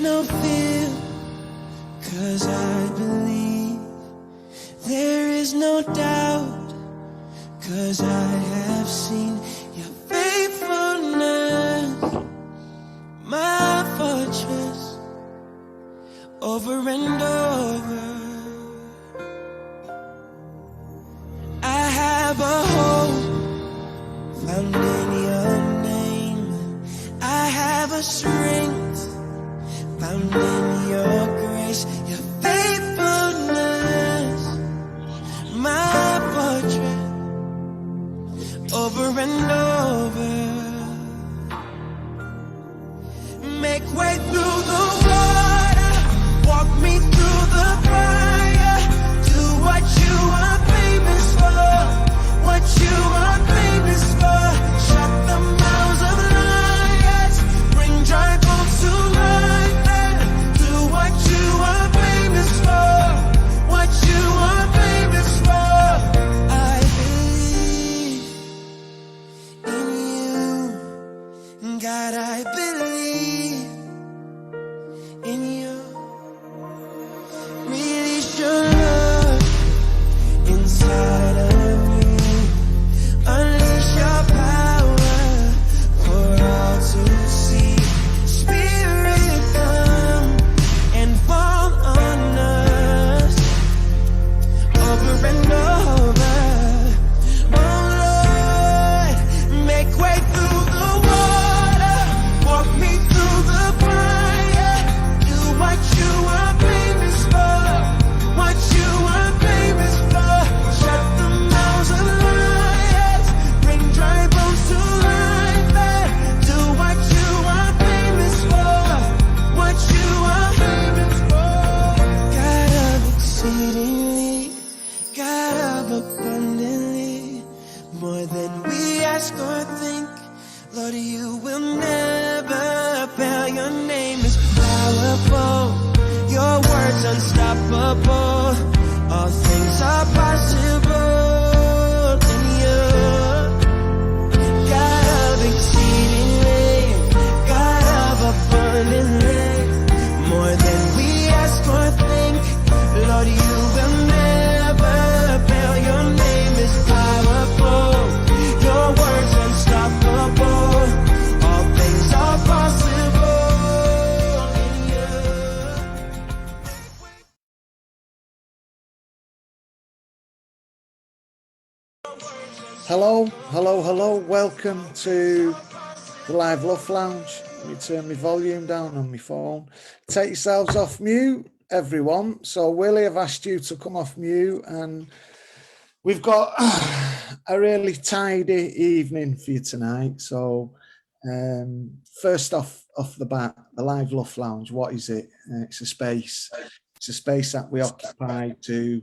no fear, 'cause I believe. There is no doubt, 'cause I have seen your faithfulness, my fortress, over and over. I have a hope found in your name. I have a strength found in your grace, your faithfulness, my portrait, over and over. Make way through the water, walk me through the fire. Do what you are famous for, what you are famous for. Shut the mouths of lions, bring dry bones to life. Do what you are famous for, what you are famous for. I believe in you, God, I believe in you. Release your love inside of me. Unleash your power for all to see. Spirit, come and fall on us, over and over. Oh Lord, make way through the water, walk me through the fire. Do what you are famous for, what you are famous for. Shut the mouths of lions, bring dry bones to life. Do what you are famous for, what you are famous for. God of exceedingly, God of abundantly, more than we ask or think. Lord, you will never fail. Your name is powerful, your word's unstoppable. All things are possible in you. God of exceedingly, God of abundantly, more than we ask or think. Lord, you will never fail. Your name is powerful, your word's unstoppable. All things are possible in you. Hello, hello, hello. Welcome to the Live Love Lounge. Let me turn my volume down on my phone. Take yourselves off mute, everyone. So Willie, I've asked you to come off mute, and we've got a really tidy evening for you tonight. So first off the bat, the Live Love Lounge, what is it? It's a space. It's a space that we occupy to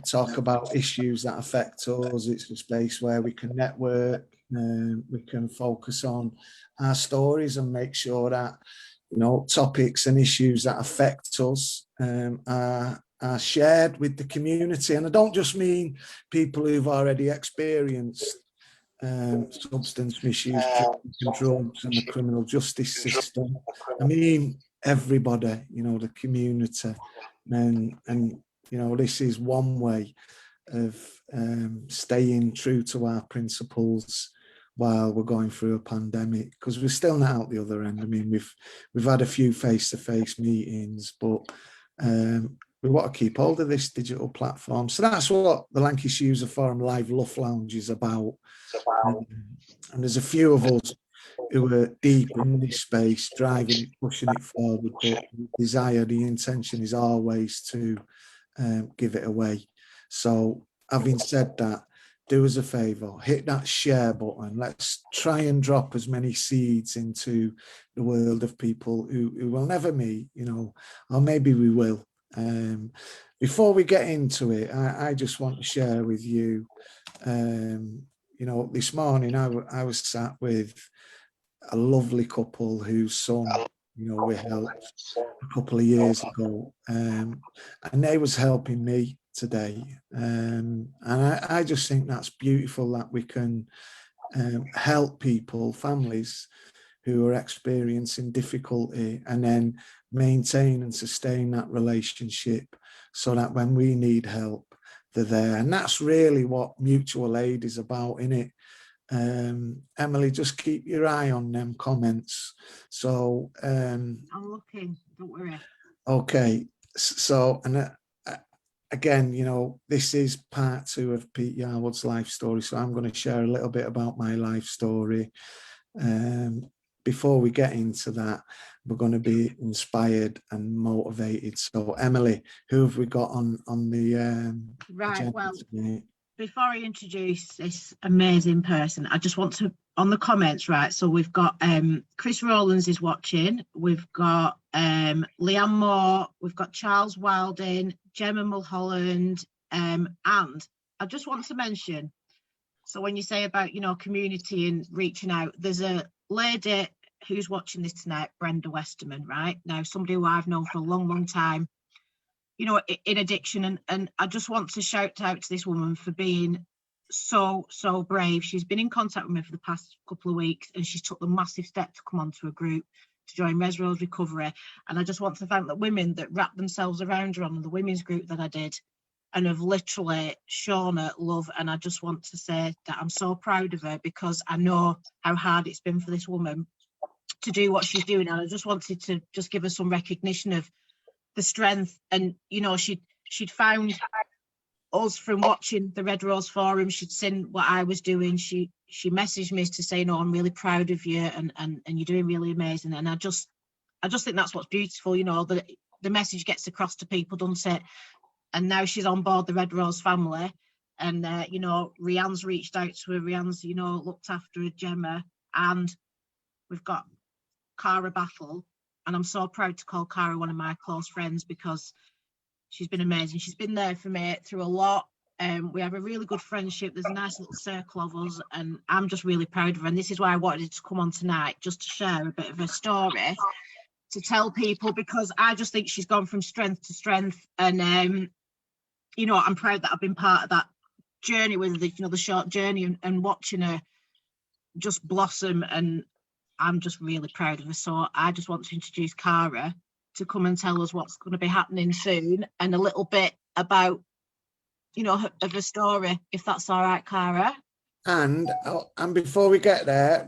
talk about issues that affect us. It's a space where we can network, we can focus on our stories and make sure that, you know, topics and issues that affect us are shared with the community. And I don't just mean people who've already experienced substance misuse, drugs and the criminal justice system. I mean everybody, you know, the community. And you know, this is one way of staying true to our principles while we're going through a pandemic, because we're still not out the other end. I mean, we've had a few face-to-face meetings, but we want to keep hold of this digital platform. So that's what the Lancashire User Forum Live Love Lounge is about. And there's a few of us who are deep in this space, driving it, pushing it forward, but the desire, the intention is always to give it away. So having said that, do us a favor, hit that share button. Let's try and drop as many seeds into the world of people who will never meet, you know, or maybe we will. Before we get into it, I just want to share with you, you know, this morning I was sat with a lovely couple whose son, you know, we helped a couple of years ago, and they was helping me today, and I just think that's beautiful that we can help people, families who are experiencing difficulty, and then maintain and sustain that relationship so that when we need help, they're there. And that's really what mutual aid is about, innit? Emily, just keep your eye on them comments. So I'm looking, don't worry. okay, so, and again, you know, this is part 2 of Pete Yarwood's life story, so I'm going to share a little bit about my life story. Before we get into that, we're going to be inspired and motivated. So Emily, who have we got on the Right, well, today? Before I introduce this amazing person, I just want to, on the comments, right, so we've got Chris Rowlands is watching, we've got Leanne Moore, we've got Charles Wilding, Gemma Mulholland, and I just want to mention, so when you say about, you know, community and reaching out, there's a lady who's watching this tonight, Brenda Westerman, right? Now, somebody who I've known for a long, long time, you know, in addiction. And I just want to shout out to this woman for being so brave. She's been in contact with me for the past couple of weeks, and she's took the massive step to come onto a group to join Resrose Recovery. And I just want to thank the women that wrapped themselves around her on the women's group that I did, and have literally shown her love. And I just want to say that I'm so proud of her, because I know how hard it's been for this woman to do what she's doing. And I just wanted to just give her some recognition of the strength. And, you know, she'd found us from watching the Red Rose Forum. She'd seen what I was doing. She messaged me to say, no, I'm really proud of you, and you're doing really amazing. And I just think that's what's beautiful, you know, that the message gets across to people, doesn't it? And now she's on board the Red Rose family. And, you know, Rianne's reached out to her. Rianne's, you know, looked after her, Gemma. And we've got Cara Battle. And I'm so proud to call Cara one of my close friends, because she's been amazing. She's been there for me through a lot. We have a really good friendship. There's a nice little circle of us, and I'm just really proud of her. And this is why I wanted to come on tonight, just to share a bit of her story, to tell people, because I just think she's gone from strength to strength. And, you know, I'm proud that I've been part of that journey with her, you know, the short journey, and watching her just blossom. And I'm just really proud of her. So I just want to introduce Cara to come and tell us what's going to be happening soon, and a little bit about, you know, of her story, if that's all right, Cara. And before we get there,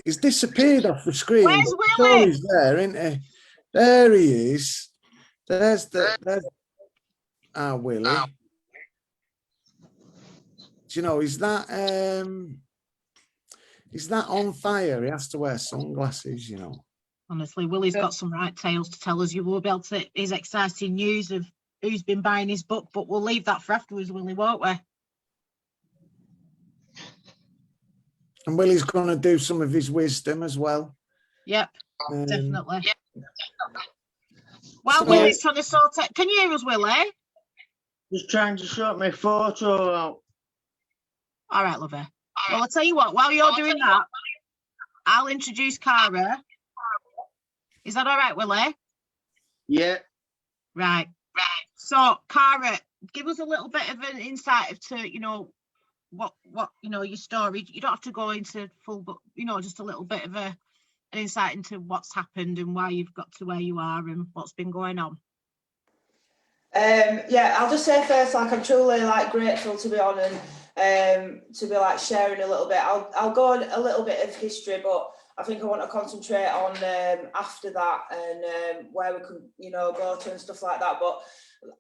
he's disappeared off the screen. Where's Willie? He's there, isn't he? There he is. There's our Willie. Do you know, he's that on fire? He has to wear sunglasses, you know. Honestly, Willie's got some right tales to tell us. You will be able to, his exciting news of who's been buying his book, but we'll leave that for afterwards, Willie, won't we? And Willie's going to do some of his wisdom as well. Yep, definitely. Yep. Well, Willie's trying to sort it. Can you hear us, Willie? Just trying to sort my photo out. All right, lovey. Well, I'll tell you what, while you're doing that, I'll introduce Cara. Is that all right, Willie? Yeah. Right. So, Cara, give us a little bit of an insight to, you know, what you know, your story. You don't have to go into full, but, you know, just a little bit of an insight into what's happened and why you've got to where you are and what's been going on. Yeah, I'll just say first, like, I'm truly, like, grateful to be on and to be, like, sharing a little bit. I'll go on a little bit of history, but I think I want to concentrate on after that and where we could, you know, go to and stuff like that. But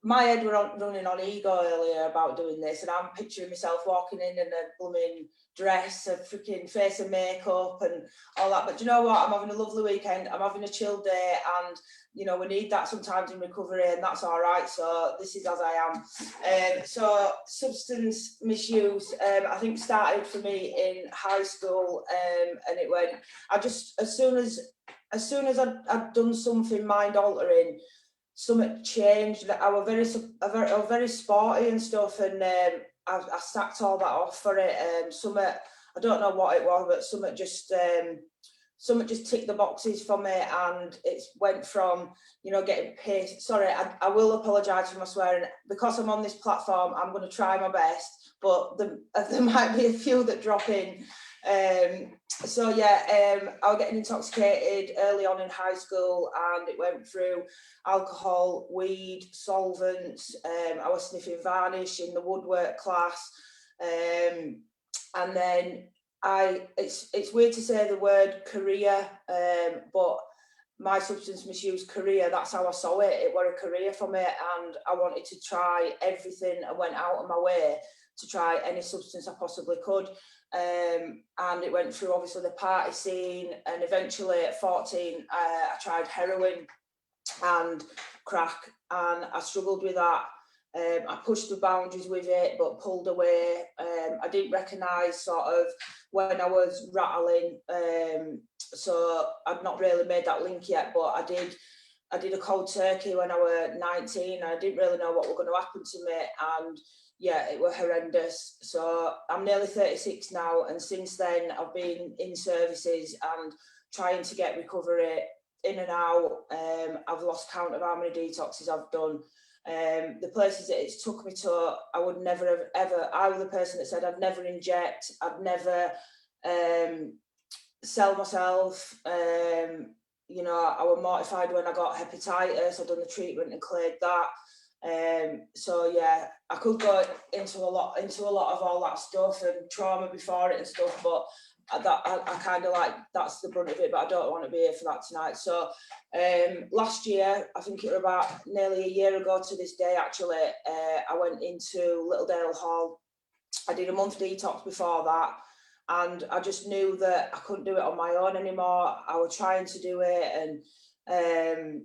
my head were running on ego earlier about doing this, and I'm picturing myself walking in a blooming dress, a freaking face of makeup and all that. But do you know what? I'm having a lovely weekend. I'm having a chill day, and, you know, we need that sometimes in recovery, and that's all right. So this is as I am. So substance misuse, I think, started for me in high school, and it went. I just, as soon as I'd done something mind altering, something changed. I was very sporty and stuff, and I sacked all that off for it. I don't know what it was, but something just ticked the boxes for me, and it went from, you know, getting paid. Sorry, I will apologise for my swearing. Because I'm on this platform, I'm going to try my best, but there might be a few that drop in. So yeah, I was getting intoxicated early on in high school, and it went through alcohol, weed, solvents. I was sniffing varnish in the woodwork class, and then it's weird to say the word career, but my substance misuse career, that's how I saw it. It was a career for me, and I wanted to try everything. I went out of my way to try any substance I possibly could. And it went through obviously the party scene, and eventually at 14 I tried heroin and crack, and I struggled with that. I pushed the boundaries with it but pulled away. I didn't recognise sort of when I was rattling, so I've not really made that link yet, but I did a cold turkey when I was 19. I didn't really know what was going to happen to me, and yeah, it was horrendous. So I'm nearly 36 now, and since then I've been in services and trying to get recovery in and out. I've lost count of how many detoxes I've done. The places that it's took me to, I would never have ever, I was the person that said I'd never inject, I'd never sell myself. You know, I was mortified when I got hepatitis. I'd done the treatment and cleared that. So yeah, I could go into a lot of all that stuff and trauma before it and stuff, but I kind of like, that's the brunt of it, but I don't want to be here for that tonight. So last year, I think it was about nearly a year ago to this day actually, I went into Littledale Hall. I did a month detox before that, and I just knew that I couldn't do it on my own anymore. I was trying to do it, and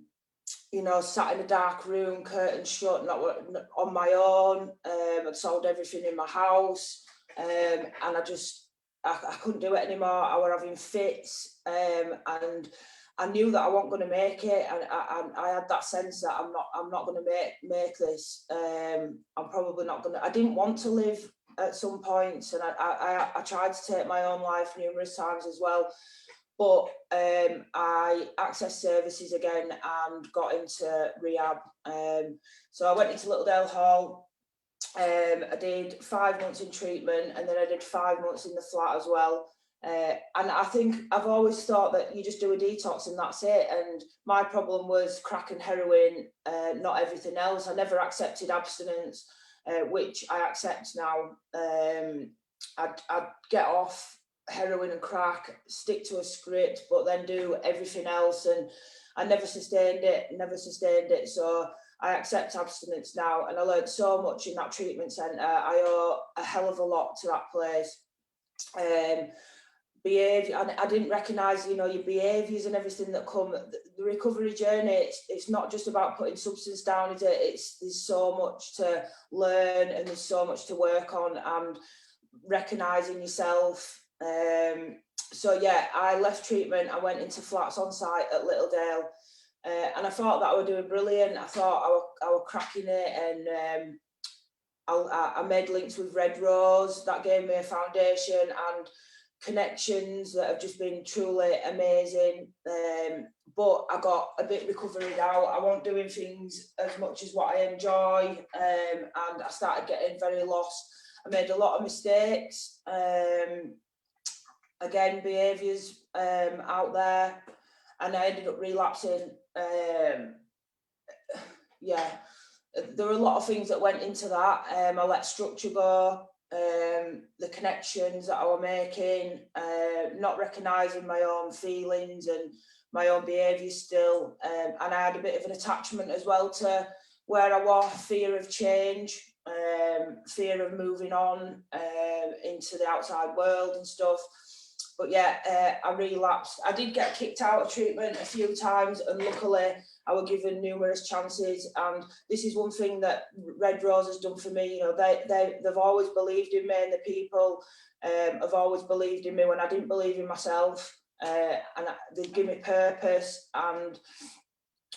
you know, sat in a dark room, curtains shut, not on my own. I'd sold everything in my house, and I couldn't do it anymore. I was having fits, and I knew that I wasn't going to make it, and I had that sense that I'm not going to make this. I'm probably not going to. I didn't want to live at some points, and I tried to take my own life numerous times as well. But I accessed services again and got into rehab. So I went into Littledale Hall. I did 5 months in treatment, and then I did 5 months in the flat as well. And I think I've always thought that you just do a detox and that's it. And my problem was crack and heroin, not everything else. I never accepted abstinence, which I accept now. I'd get off heroin and crack, stick to a script, but then do everything else, and I never sustained it. So I accept abstinence now, and I learned so much in that treatment centre. I owe a hell of a lot to that place. Behaviour, and I didn't recognise, you know, your behaviours and everything that come. The recovery journey, it's not just about putting substance down, is it? There's so much to learn, and there's so much to work on, and recognising yourself. So yeah, I left treatment. I went into flats on site at Littledale, and I thought that I was doing brilliant. I thought I was cracking it, and I made links with Red Rose. That gave me a foundation and connections that have just been truly amazing. But I got a bit recovery now. I wasn't doing things as much as what I enjoy, and I started getting very lost. I made a lot of mistakes. Again, behaviours out there, and I ended up relapsing. Yeah, there were a lot of things that went into that. I let structure go, the connections that I was making, not recognising my own feelings and my own behaviours still, and I had a bit of an attachment as well to where I was, fear of change, fear of moving on into the outside world and stuff. But yeah, I relapsed. I did get kicked out of treatment a few times, and luckily I was given numerous chances. And this is one thing that Red Rose has done for me. You know, they've always believed in me, and the people have always believed in me when I didn't believe in myself. And they give me purpose. And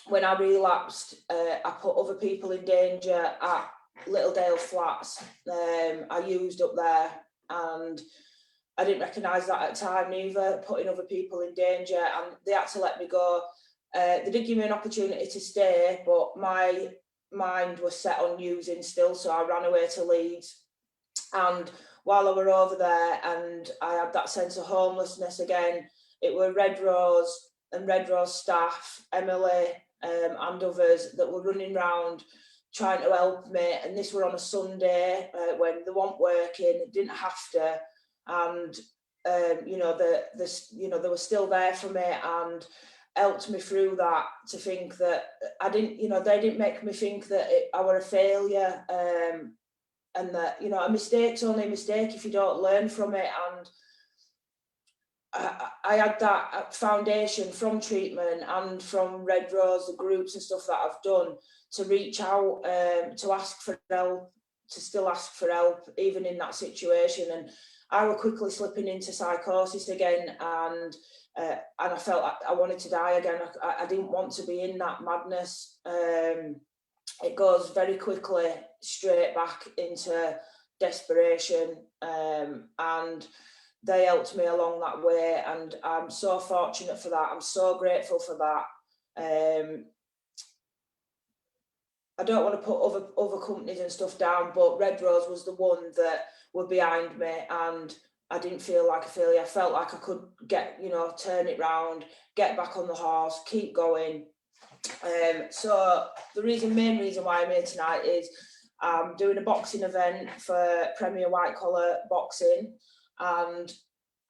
when I relapsed, I put other people in danger at Littledale Flats. I used up there, and I didn't recognise that at the time either, putting other people in danger, and they had to let me go. They did give me an opportunity to stay, but my mind was set on using still, so I ran away to Leeds. And while I were over there, and I had that sense of homelessness again. It were Red Rose and Red Rose staff, Emily and others that were running around trying to help me. And this were on a Sunday when they weren't working, didn't have to, and you know, they were still there for me and helped me through that, to think that I didn't, you know, they didn't make me think that I were a failure, and that, you know, a mistake's only a mistake if you don't learn from it. And I had that foundation from treatment and from Red Rose, the groups and stuff that I've done, to reach out, to ask for help, to still ask for help, even in that situation. And I was quickly slipping into psychosis again, and I felt like I wanted to die again. I didn't want to be in that madness. It goes very quickly straight back into desperation, and they helped me along that way, and I'm so fortunate for that. I'm so grateful for that. I don't want to put other companies and stuff down, but Red Rose was the one that were behind me, and I didn't feel like a failure. I felt like I could turn it round, get back on the horse, keep going. So the main reason why I'm here tonight is I'm doing a boxing event for Premier White Collar Boxing, and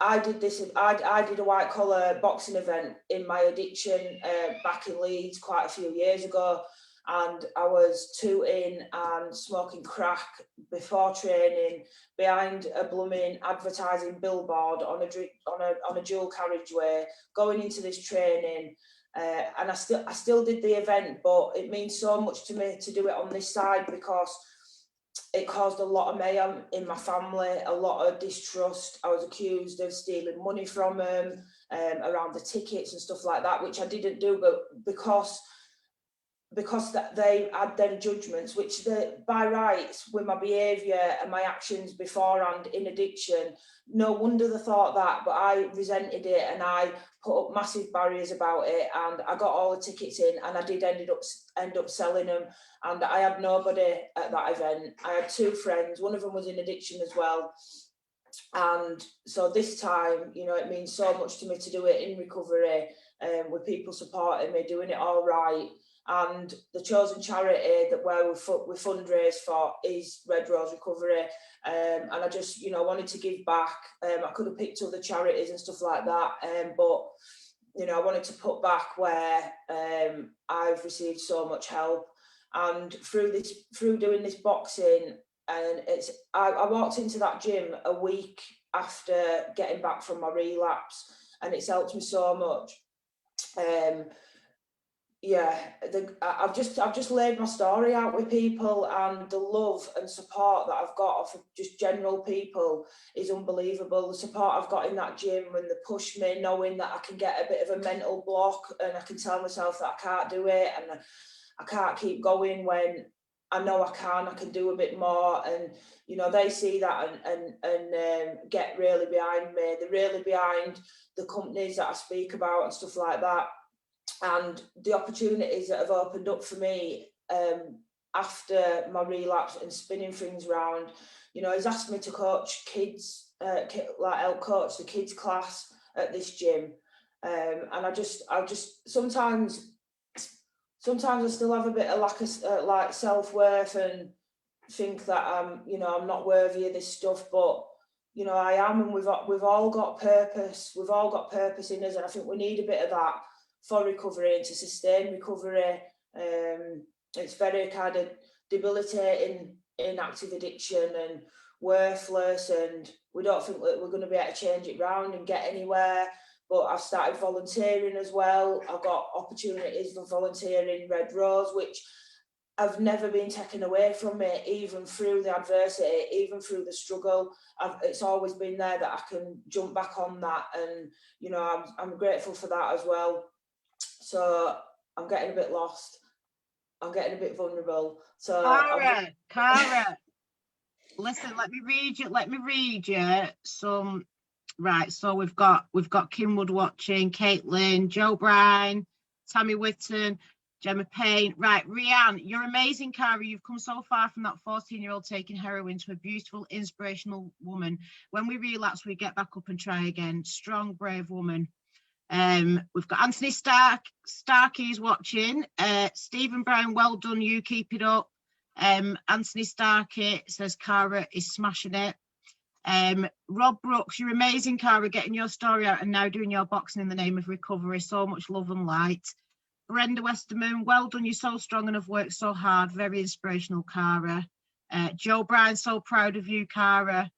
I did a white collar boxing event in my addiction back in Leeds quite a few years ago, and I was tooting and smoking crack before training behind a blooming advertising billboard on a dual carriageway going into this training. And I still did the event, but it means so much to me to do it on this side, because it caused a lot of mayhem in my family, a lot of distrust. I was accused of stealing money from them around the tickets and stuff like that, which I didn't do, but because that they had them judgments, which by rights, with my behaviour and my actions beforehand in addiction, no wonder they thought that, but I resented it, and I put up massive barriers about it, and I got all the tickets in, and I did end up selling them, and I had nobody at that event. I had 2 friends, one of them was in addiction as well, and so this time, you know, it means so much to me to do it in recovery, with people supporting me, doing it all right. And the chosen charity that we fundraise for is Red Rose Recovery, and I just, you know, wanted to give back. I could have picked other charities and stuff like that, but you know, I wanted to put back where I've received so much help. And through doing this boxing, and I walked into that gym a week after getting back from my relapse, and it's helped me so much. I've just laid my story out with people, and the love and support that I've got for just general people is unbelievable. The support I've got in that gym, when they push me, knowing that I can get a bit of a mental block and I can tell myself that I can't do it and I can't keep going, when I know I can do a bit more. And you know, they see that and get really behind me. They're really behind the companies that I speak about and stuff like that. And the opportunities that have opened up for me after my relapse and spinning things around, you know, he's asked me to coach kids, help coach the kids class at this gym, and I just sometimes I still have a bit of lack of self-worth and think that I'm not worthy of this stuff, but you know, I am, and we've all got purpose. We've all got purpose in us, and I think we need a bit of that for recovery and to sustain recovery. It's very kind of debilitating in active addiction and worthless, and we don't think that we're going to be able to change it round and get anywhere. But I've started volunteering as well. I've got opportunities for volunteering Red Rose, which have never been taken away from me, even through the adversity, even through the struggle. It's always been there that I can jump back on that, and you know, I'm grateful for that as well. So I'm getting a bit lost. I'm getting a bit vulnerable. So Cara, listen, let me read you some. Right, so we've got Kim Wood watching, Caitlin, Joe Bryan, Tammy Whitton, Gemma Payne. Right, Rianne, you're amazing, Cara. You've come so far from that 14-year-old taking heroin to a beautiful, inspirational woman. When we relapse, we get back up and try again. Strong, brave woman. We've got Anthony Starkey's watching. Stephen Brown, well done. You keep it up. Anthony Starkey says Cara is smashing it. Rob Brooks, you're amazing, Cara, getting your story out and now doing your boxing in the name of recovery. So much love and light. Brenda Westerman, well done. You're so strong and have worked so hard. Very inspirational, Cara. Joe Bryan, so proud of you, Cara.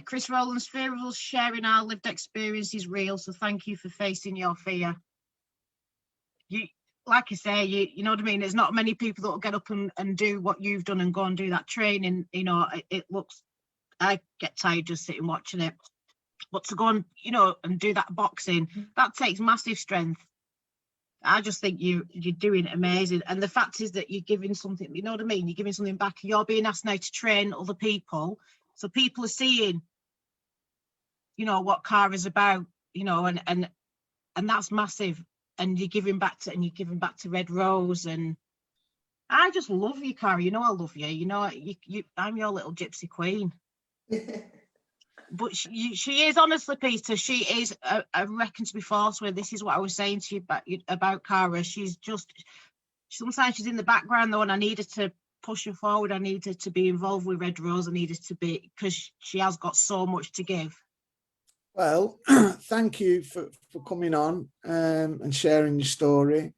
Chris Rowland's fear of us sharing our lived experience is real, so thank you for facing your fear. You, like I say, you know what I mean? There's not many people that will get up and do what you've done and go and do that training. You know, it looks, I get tired just sitting watching it. But to go and, you know, and do that boxing, that takes massive strength. I just think you're doing amazing. And the fact is that you're giving something, you know what I mean? You're giving something back. You're being asked now to train other people. So people are seeing, you know, what Cara's about, you know, and that's massive. And you're giving back to Red Rose. And I just love you, Cara. You know, I love you. You know, I'm your little gypsy queen. But she is, honestly, Peter, she is a reckon to be forced with. This is what I was saying to you about Cara. She's just, sometimes she's in the background though, and I needed to push her forward. I needed to be involved with Red Rose. I needed to be, because she has got so much to give. Well, thank you for coming on and sharing your story.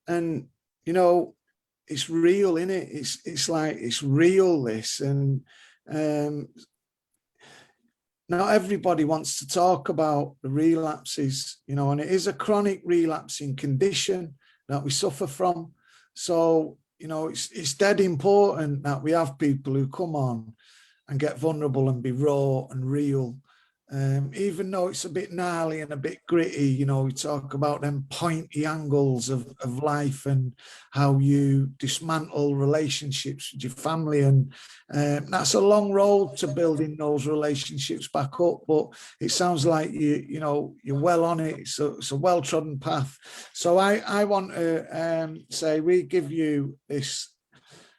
And, you know, it's real, isn't it? It's like, it's real, this. And not everybody wants to talk about the relapses, you know, and it is a chronic relapsing condition that we suffer from. So, you know, it's dead important that we have people who come on and get vulnerable and be raw and real. Even though it's a bit gnarly and a bit gritty, you know, we talk about them pointy angles of life and how you dismantle relationships with your family. And that's a long road to building those relationships back up. But it sounds like you know, you're well on it. It's a well-trodden path. So I want to say we give you this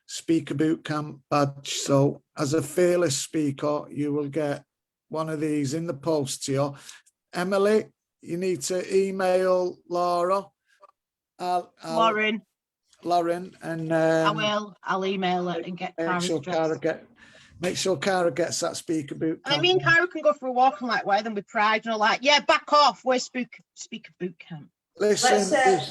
Speaker Bootcamp badge. So as a fearless speaker, you will get one of these in the post to you. Emily, you need to email Laura. Lauren, and I'll email her and get Cara's address. Make sure Cara gets that Speaker Boot Camp. I mean, Cara can go for a walk and like wear them with pride, you know, like, yeah, back off, where's Speaker Boot Camp? Listen,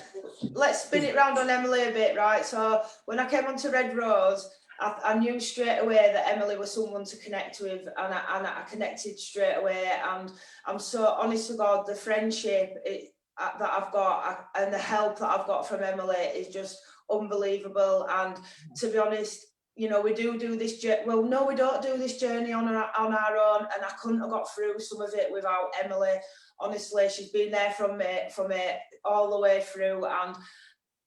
let's spin it round on Emily a bit, right? So when I came onto Red Rose, I knew straight away that Emily was someone to connect with, and I connected straight away. And I'm so honest to God, the friendship that I've got and the help that I've got from Emily is just unbelievable. And to be honest, you know, we do this journey. Well, no, we don't do this journey on our own, and I couldn't have got through some of it without Emily. Honestly, she's been there from me all the way through, and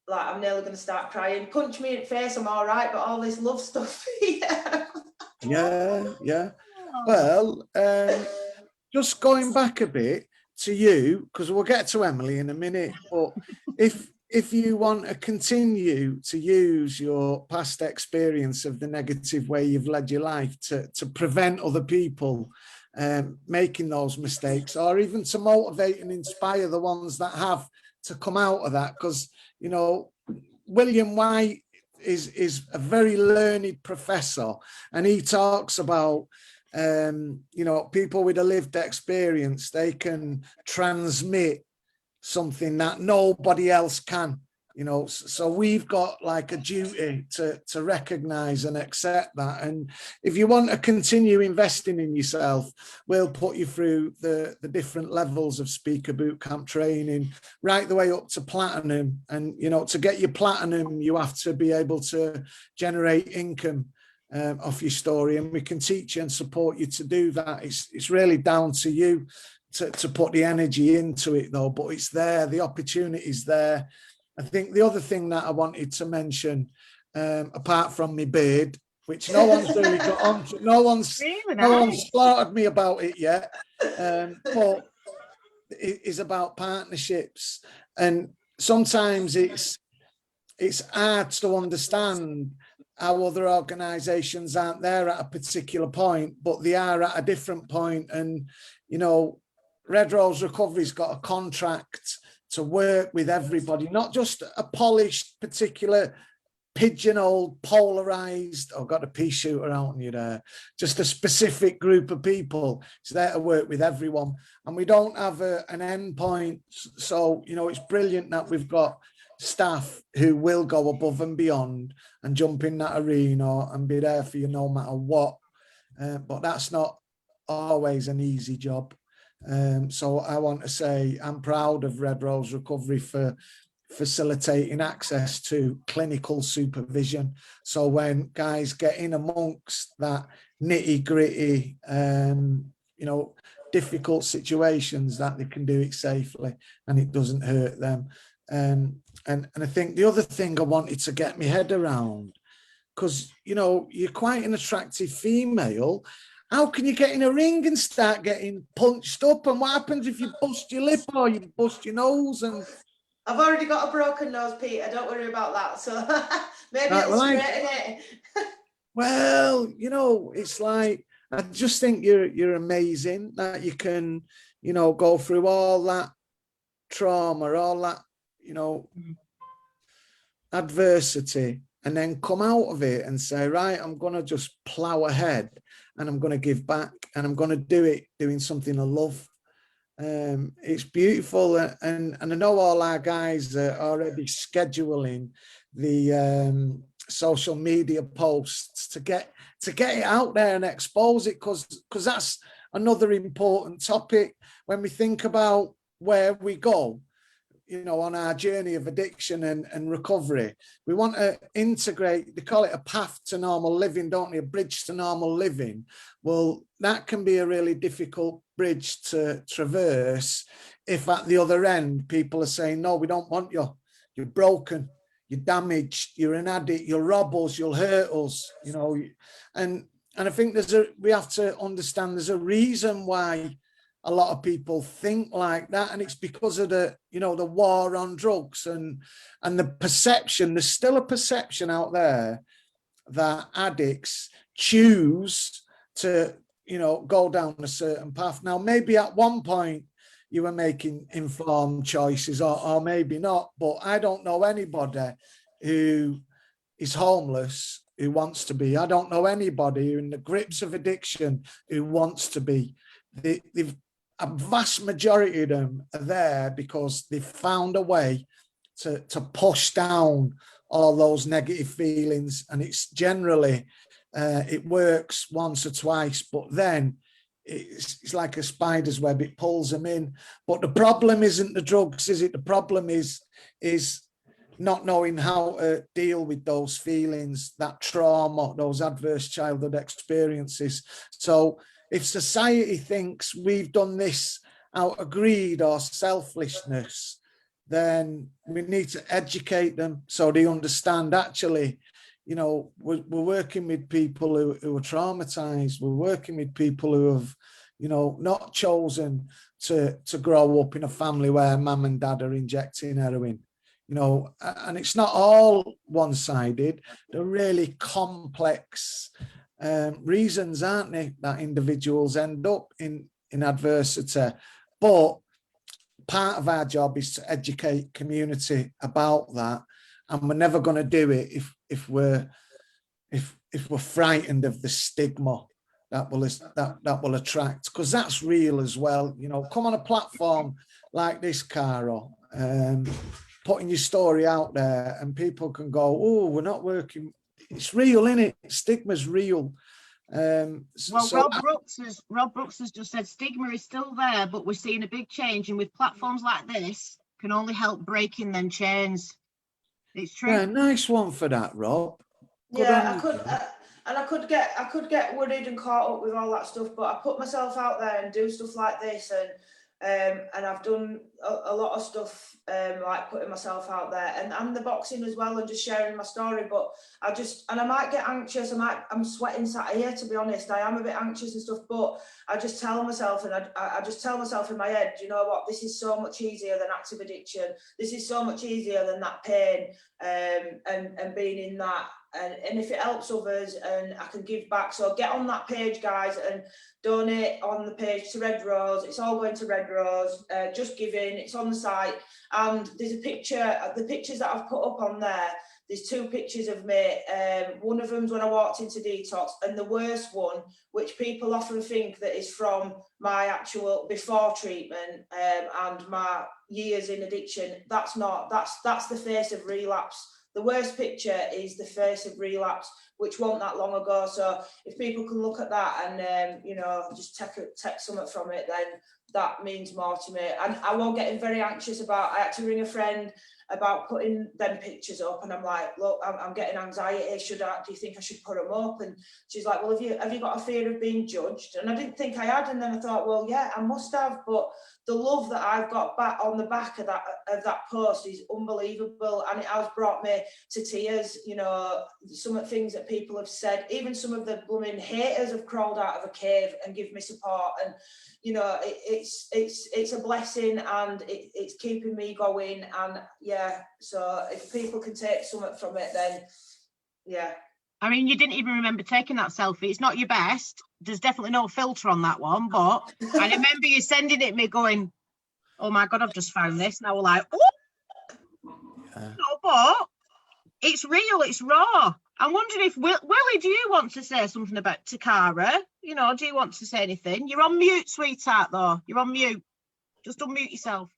like, I'm nearly going to start crying. Punch me in the face, I'm all right, but all this love stuff. Yeah. Well, just going back a bit to you, because we'll get to Emily in a minute, but if you want to continue to use your past experience of the negative way you've led your life to prevent other people making those mistakes, or even to motivate and inspire the ones that have to come out of that, because, you know, William White is a very learned professor, and he talks about, you know, people with a lived experience, they can transmit something that nobody else can, you know. So we've got like a duty to recognize and accept that. And if you want to continue investing in yourself, we'll put you through the different levels of Speaker Bootcamp training, right the way up to platinum. And, you know, to get your platinum, you have to be able to generate income off your story, and we can teach you and support you to do that. It's really down to you to put the energy into it though, but it's there, the opportunity's there. I think the other thing that I wanted to mention, apart from my beard, which no one's really got on to, no one's slaughtered me about it yet, but it is about partnerships. And sometimes it's it's hard to understand how other organisations aren't there at a particular point, but they are at a different point. And, you know, Red Rose Recovery's got a contract to work with everybody, not just a polished, particular, pigeonholed, polarised, I've got a pea shooter out on you there, just a specific group of people. It's there to work with everyone. And we don't have an end point. So, you know, it's brilliant that we've got staff who will go above and beyond and jump in that arena and be there for you no matter what. But that's not always an easy job. So I want to say I'm proud of Red Rose Recovery for facilitating access to clinical supervision. So when guys get in amongst that nitty gritty, you know, difficult situations, that they can do it safely and it doesn't hurt them. And I think the other thing I wanted to get my head around, because, you know, you're quite an attractive female. How can you get in a ring and start getting punched up? And what happens if you bust your lip or you bust your nose? And I've already got a broken nose, Peter. Don't worry about that. So maybe right, it'll straighten it. Well, you know, it's like, I just think you're amazing that you can, you know, go through all that trauma, all that, you know, adversity, and then come out of it and say, right, I'm going to just plow ahead and I'm going to give back and I'm going to do it doing something I love. It's beautiful. And I know all our guys are already scheduling the social media posts to get it out there and expose it, because that's another important topic when we think about where we go, you know, on our journey of addiction and recovery. We want to integrate, they call it a path to normal living, don't they? A bridge to normal living. Well, that can be a really difficult bridge to traverse if at the other end people are saying, no, we don't want you. You're broken, you're damaged, you're an addict, you'll rob us, you'll hurt us, you know. And I think we have to understand there's a reason why a lot of people think like that, and it's because of the, you know, the war on drugs and the perception. There's still a perception out there that addicts choose to, you know, go down a certain path. Now, maybe at one point you were making informed choices, or maybe not, but I don't know anybody who is homeless who wants to be. I don't know anybody who in the grips of addiction who wants to be. They've a vast majority of them are there because they've found a way to push down all those negative feelings. And it's generally, it works once or twice, but then it's like a spider's web, it pulls them in. But the problem isn't the drugs, is it? The problem is not knowing how to deal with those feelings, that trauma, those adverse childhood experiences. So if society thinks we've done this out of greed or selfishness, then we need to educate them so they understand, actually, you know, we're working with people who are traumatized. We're working with people who have, you know, not chosen to grow up in a family where mum and dad are injecting heroin, you know, and it's not all one-sided. They're really complex reasons, aren't they, that individuals end up in adversity. But part of our job is to educate community about that, and we're never going to do it if we're frightened of the stigma that will attract, because that's real as well. You know, come on a platform like this, Caro, putting your story out there, and people can go, oh, we're not working. It's real, isn't it? Stigma's real. Well, Rob Brooks has just said stigma is still there, but we're seeing a big change, and with platforms like this, can only help breaking them chains. It's true. Yeah, nice one for that, Rob. Yeah, I could get worried and caught up with all that stuff, but I put myself out there and do stuff like this, And I've done a lot of stuff, like putting myself out there, and the boxing as well, and just sharing my story. But I might get anxious. I'm sweating sat here, to be honest. I am a bit anxious and stuff, but I just tell myself, and I just tell myself in my head, you know what, this is so much easier than active addiction. This is so much easier than that pain, and being in that. And if it helps others and I can give back, so get on that page, guys, and donate on the page to Red Rose. It's all going to Red Rose. Just giving. It's on the site, and there's a picture. The pictures that I've put up on there. There's 2 pictures of me. One of them's when I walked into detox, and the worst one, which people often think that is from my actual before treatment and my years in addiction. That's not. That's the face of relapse. The worst picture is the face of relapse, which wasn't that long ago. So if people can look at that and, you know, just take something from it, then that means more to me. And I was getting very anxious I had to ring a friend about putting them pictures up, and I'm like, look, I'm getting anxiety. Do you think I should put them up? And she's like, well, have you got a fear of being judged? And I didn't think I had, and then I thought, well, yeah, I must have. But the love that I've got back on the back of that post is unbelievable, and it has brought me to tears. You know, some of the things that people have said, even some of the blooming haters have crawled out of a cave and give me support, and you know, it's a blessing, and it's keeping me going. And yeah, so if people can take something from it, then yeah. I mean, you didn't even remember taking that selfie. It's not your best. There's definitely no filter on that one, but I remember you sending it me going, oh my God, I've just found this. And I was like, oh, no, but it's real, it's raw. I'm wondering if, Willie, do you want to say something about Takara? You know, do you want to say anything? You're on mute, sweetheart, though. You're on mute. Just unmute yourself.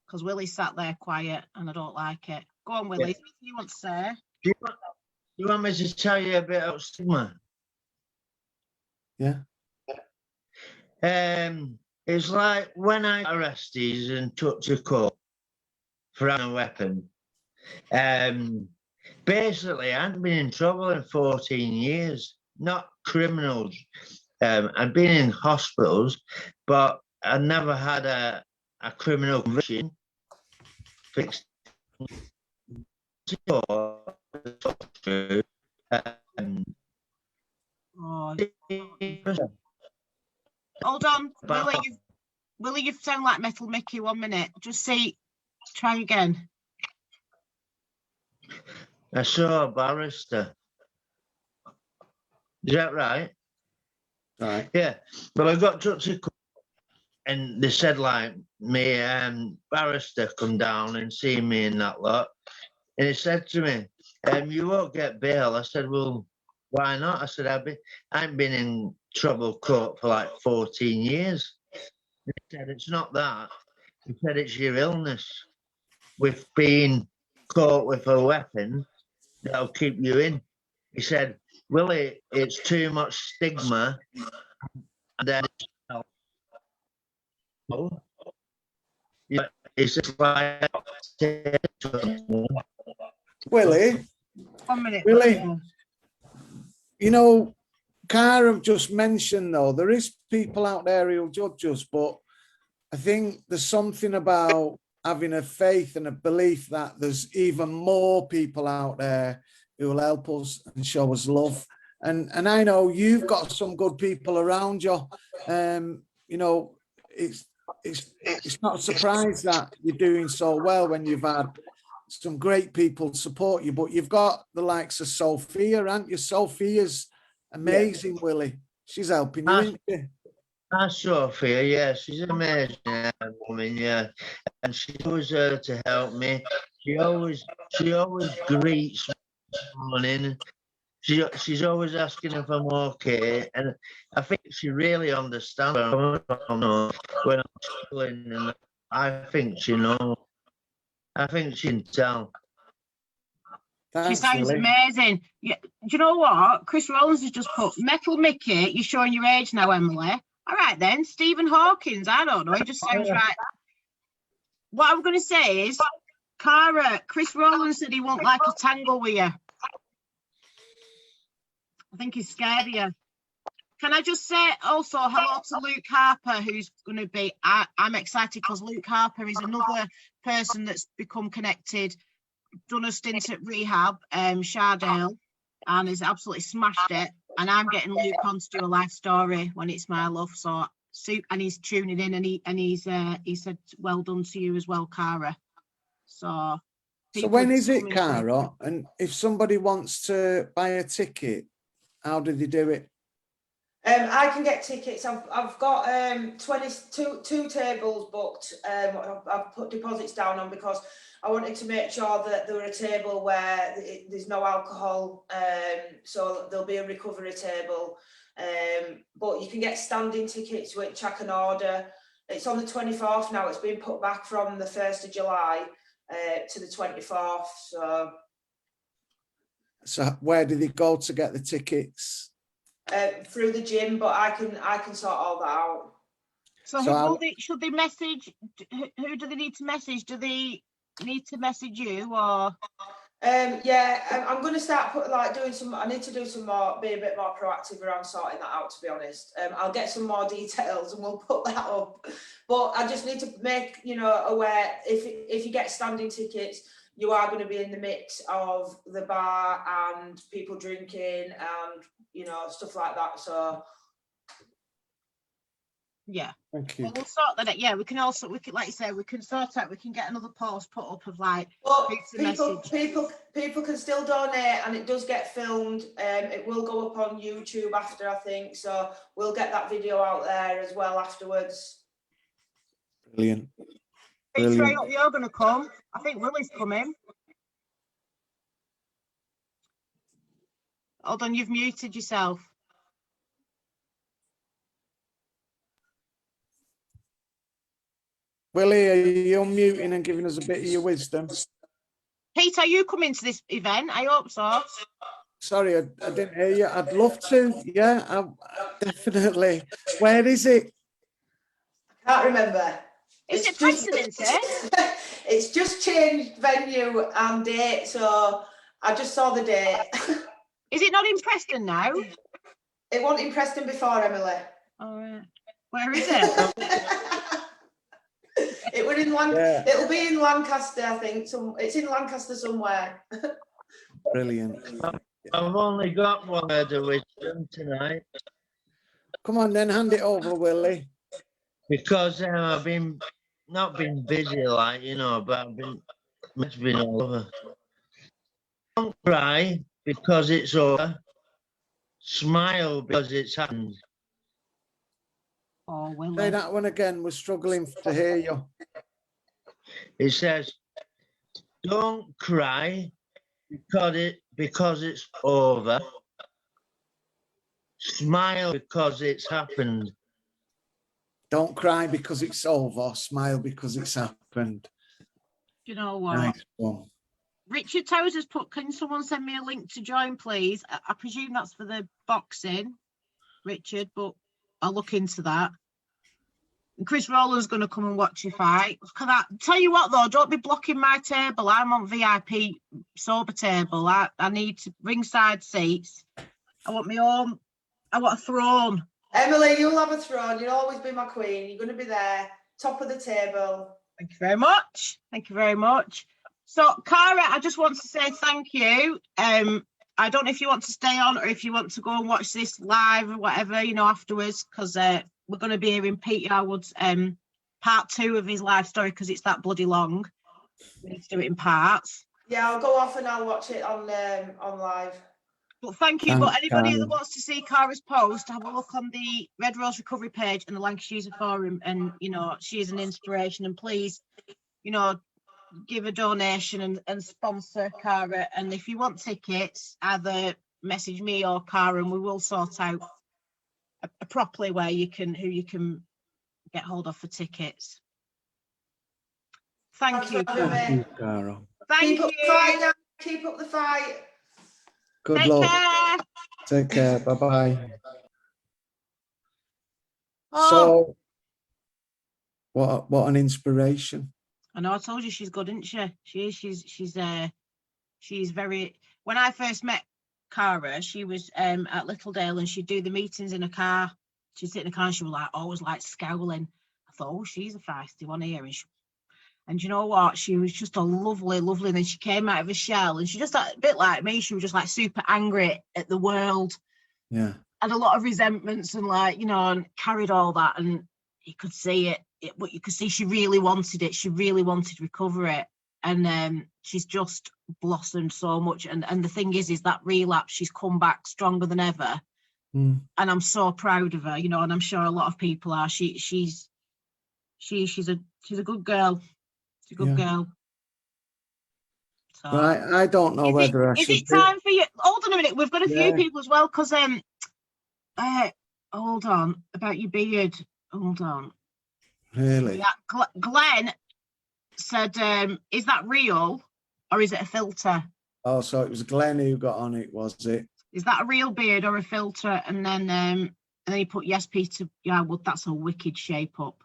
Because Willie's sat there quiet and I don't like it. Go on, Willie. Yeah. What do you want to say? Do you want me to tell you a bit about stigma? Yeah. It's like when I got arrested and took to court for having a weapon. Basically, I hadn't been in trouble in 14 years, not criminals. I'd been in hospitals, but I never had a criminal conviction fixed. Oh, hold on, Willie, you sound like Metal Mickey. 1 minute. Just try again. I saw a barrister. Is that right? Right. Yeah. But I got to court and they said, like, me barrister come down and see me and that lot. And he said to me, you won't get bail. I said, well, why not? I said, I ain't been in trouble court for like 14 years. He said, it's not that. He said, it's your illness with being caught with a weapon that'll keep you in. He said, Willie, it's too much stigma. And then it's just like Willie. 1 minute. Willie. You know, Cara just mentioned, though, there is people out there who'll judge us, but I think there's something about having a faith and a belief that there's even more people out there who will help us and show us love. And I know you've got some good people around you. You know, it's not a surprise that you're doing so well when you've had some great people support you, but you've got the likes of Sophia, haven't you? Sophia's amazing, yeah. Willie. She's helping you, isn't she? That's Sophia, yeah, she's an amazing woman, yeah. And she's always there to help me. She always greets me in the morning. She's always asking if I'm okay. And I think she really understands when I'm struggling, and I think she knows. I think she can tell. She sounds amazing. Yeah, do you know what? Chris Rollins has just put, Metal Mickey, you're showing your age now, Emily. All right then, Stephen Hawkins, I don't know, it just sounds right. What I'm going to say is, Cara, Chris Rollins said he won't like a tangle with you. I think he's scared of you. Can I just say also hello to Luke Harper, who's going to be, I'm excited because Luke Harper is another person that's become connected, done a stint at rehab, Shardale, and has absolutely smashed it. And I'm getting Luke on to do a life story when it's my love. So, and he's tuning in, and he said, well done to you as well, Cara. So when is it, coming through. Cara? And if somebody wants to buy a ticket, how do they do it? I can get tickets. I've got 22 tables booked. I've put deposits down on because I wanted to make sure that there were a table where there's no alcohol. So there'll be a recovery table. But you can get standing tickets, which I can order. It's on the 24th now. It's been put back from the 1st of July to the 24th. So where do they go to get the tickets? Through the gym, but I can sort all that out. So should they message? Who do they need to message? Do they need to message you or? Yeah, I'm going to start doing some. I need to do some more, be a bit more proactive around sorting that out. To be honest, I'll get some more details and we'll put that up. But I just need to make aware if you get standing tickets, you are going to be in the mix of the bar and people drinking and stuff like that. So yeah, thank you. Well, we'll sort that out. Yeah, we can like you say, we can sort out. We can get another post put up of like. But people can still donate, and it does get filmed. It will go up on YouTube after, I think. So we'll get that video out there as well afterwards. Brilliant. Straight up, you're going to come. I think Willie's coming. Hold on, you've muted yourself. Willie, are you unmuting and giving us a bit of your wisdom? Pete, are you coming to this event? I hope so. Sorry, I didn't hear you. I'd love to. Yeah, I definitely. Where is it? I can't remember. Is it Preston, isn't it? It's just changed venue and date, so I just saw the date. Is it not in Preston now? It wasn't in Preston before, Emily. All right. Where is it? It was in Yeah. It'll be in Lancaster, I think. It's in Lancaster somewhere. Brilliant. I've only got one word of wisdom tonight. Come on, then hand it over, Willie. Because I've not been busy but I've been all over. Don't cry because it's over. Smile because it's happened. Oh, Willie. Say that one again. We're struggling to hear you. It says, don't cry because it's over. Smile because it's happened. Don't cry because it's over. Smile because it's happened. You know what? Nice one. Richard Towers has put, can someone send me a link to join, please? I presume that's for the boxing, Richard, but I'll look into that. And Chris Rowland's going to come and watch you fight. Can I tell you what, though? Don't be blocking my table. I'm on VIP sober table. I need ringside seats. I want my own. I want a throne. Emily, you'll have a throne. You'll always be my queen. You're going to be there, top of the table. Thank you very much. Thank you very much. So, Cara, I just want to say thank you. I don't know if you want to stay on or if you want to go and watch this live or whatever, afterwards, because we're going to be hearing Pete Yarwood's part 2 of his life story because it's that bloody long. We need to do it in parts. Yeah, I'll go off and I'll watch it on live. But thank you. Thanks, But anybody Cara. that wants to see Cara's post, have a look on the Red Rose Recovery page and the Lancashire User Forum. And, she is an inspiration. And please, give a donation and sponsor Cara. And if you want tickets, either message me or Cara and we will sort out a properly who you can get hold of for tickets. Thank you. Thank you, Cara. Thank you. Keep up the fight. Good Take luck. care. Take care. Bye-bye. Oh, So, what an inspiration. I know. I told you she's good, isn't she? She is. She's very. When I first met Cara, she was at Littledale, and she'd do the meetings in a car. She'd sit in a car and she was like always like scowling. I thought, oh, she's a feisty one here. And you know what? She was just a lovely, lovely. And then she came out of a shell, and she just a bit like me. She was just like super angry at the world. Yeah. Had a lot of resentments and like, you know, and carried all that. And you could see it. But you could see she really wanted it. She really wanted recovery. And she's just blossomed so much. And the thing is that relapse, she's come back stronger than ever. Mm. And I'm so proud of her, you know, and I'm sure a lot of people are. She's a good girl. She's a good girl. So, Right, I don't know whether I should. Is it time for you? Hold on a minute. We've got a few people as well, because hold on about your beard. Hold on. Really? Yeah, Glenn said, is that real or is it a filter? Oh, so it was Glenn who got on it, was it? Is that a real beard or a filter? And then he put, yes, Peter. Yeah, well, that's a wicked shape up.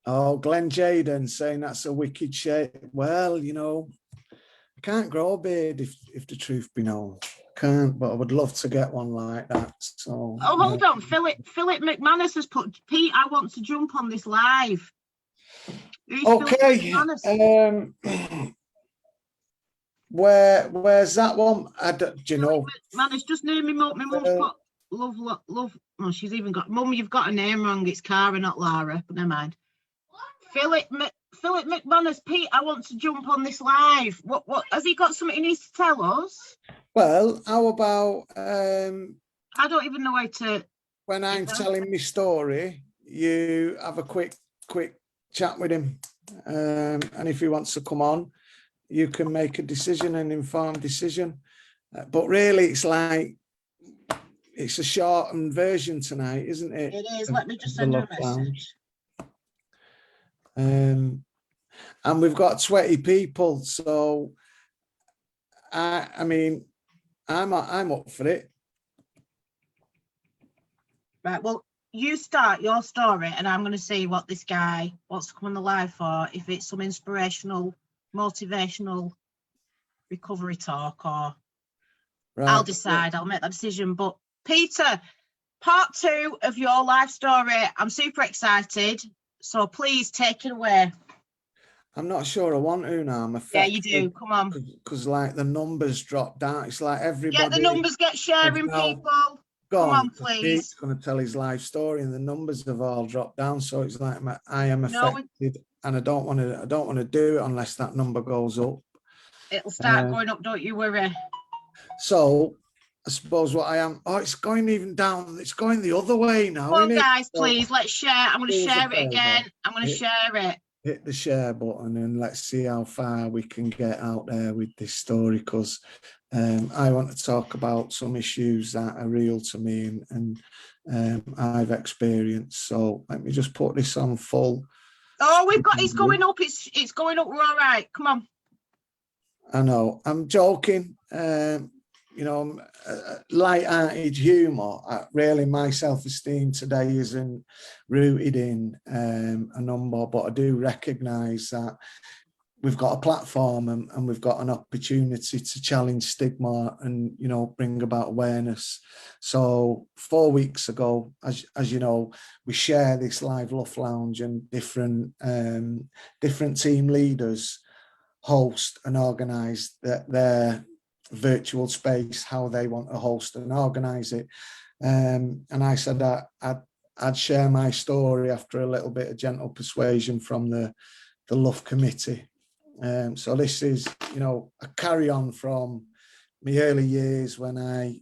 Oh, Glenn Jaden saying that's a wicked shape. Well, you know, I can't grow a beard if the truth be known. Can't, but I would love to get one like that. So. Oh, hold on. Philip McManus has put, Pete, I want to jump on this live. Who's Okay. Where's that one? Do you know? Man, it's just near me. My mum's put love. Oh, she's even got, Mum, you've got a name wrong. It's Cara, not Lara, but never mind. Philip McManus, Pete, I want to jump on this live. What has he got something he needs to tell us? Well, how about I don't even know how to. when I'm telling my story, you have a quick chat with him, and if he wants to come on, you can make a decision, an informed decision. But really, it's a shortened version tonight, isn't it? It is. Let me just send you a message. And we've got 20 people, so I mean, I'm up for it. Right. Well, you start your story, and I'm going to see what this guy wants to come on the live for. If it's some inspirational, motivational recovery talk, or Right. I'll decide. I'll make that decision. But Peter, part 2 of your life story. I'm super excited. So please take it away. I'm not sure I want to now. I'm affected. Yeah, you do. Come on. Because like the numbers drop down. It's like everybody. Get the numbers, get sharing, people. Come on, please. Pete's going to tell his life story, and the numbers have all dropped down. So it's like I am affected, and I don't want to do it unless that number goes up. It'll start going up. Don't you worry. So I suppose what I am. Oh, it's going even down. It's going the other way now. Come on, isn't it? guys, please. Let's share. I'm going to share it again. I'm going to share it. Hit the share button and let's see how far we can get out there with this story, because I want to talk about some issues that are real to me and I've experienced. So let me just put this on full. Oh, it's going up. It's going up. We're all right. Come on. I know. I'm joking. You know, light-hearted humour. Really, my self-esteem today isn't rooted in a number, but I do recognise that we've got a platform and we've got an opportunity to challenge stigma and, you know, bring about awareness. So 4 weeks ago, as you know, we share this Live Love Lounge, and different team leaders host and organise their virtual space, how they want to host and organise it. And I said that I'd share my story after a little bit of gentle persuasion from the Love Committee. So this is, you know, a carry on from my early years when I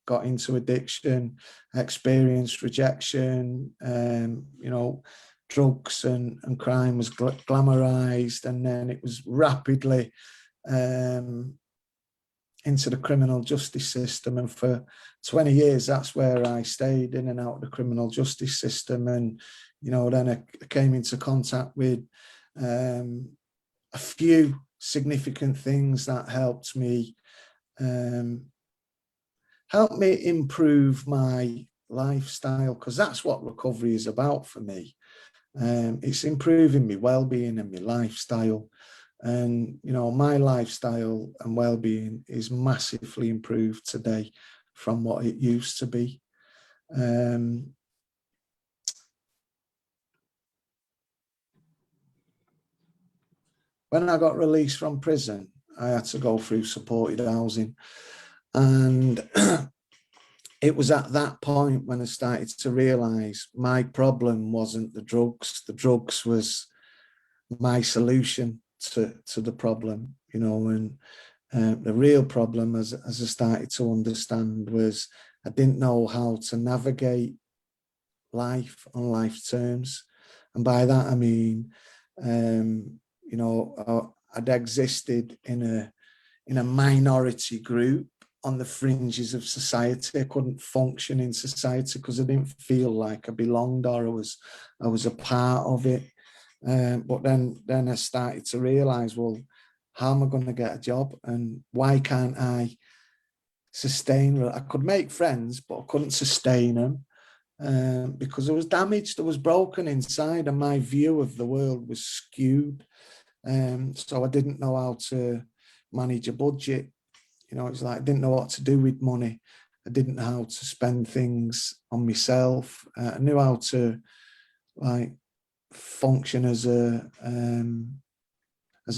got into addiction, experienced rejection, you know, drugs and crime was glamorized, and then it was rapidly into the criminal justice system. And for 20 years, that's where I stayed, in and out of the criminal justice system. And, you know, then I came into contact with a few significant things that helped me improve my lifestyle, because that's what recovery is about for me. It's improving my well-being and my lifestyle. And, you know, my lifestyle and well-being is massively improved today from what it used to be. When I got released from prison, I had to go through supported housing. And it was at that point when I started to realise my problem wasn't the drugs. The drugs was my solution to the problem, you know. And the real problem, as I started to understand, was I didn't know how to navigate life on life terms. And by that I mean, you know, I'd existed in a minority group on the fringes of society. I couldn't function in society because I didn't feel like I belonged, or I was a part of it. But then I started to realize, well, how am I going to get a job, and why can't I sustain? I could make friends, but I couldn't sustain them because I was damaged, I was broken inside, and my view of the world was skewed. So I didn't know how to manage a budget. You know, it's like I didn't know what to do with money. I didn't know how to spend things on myself. I knew how to like function as a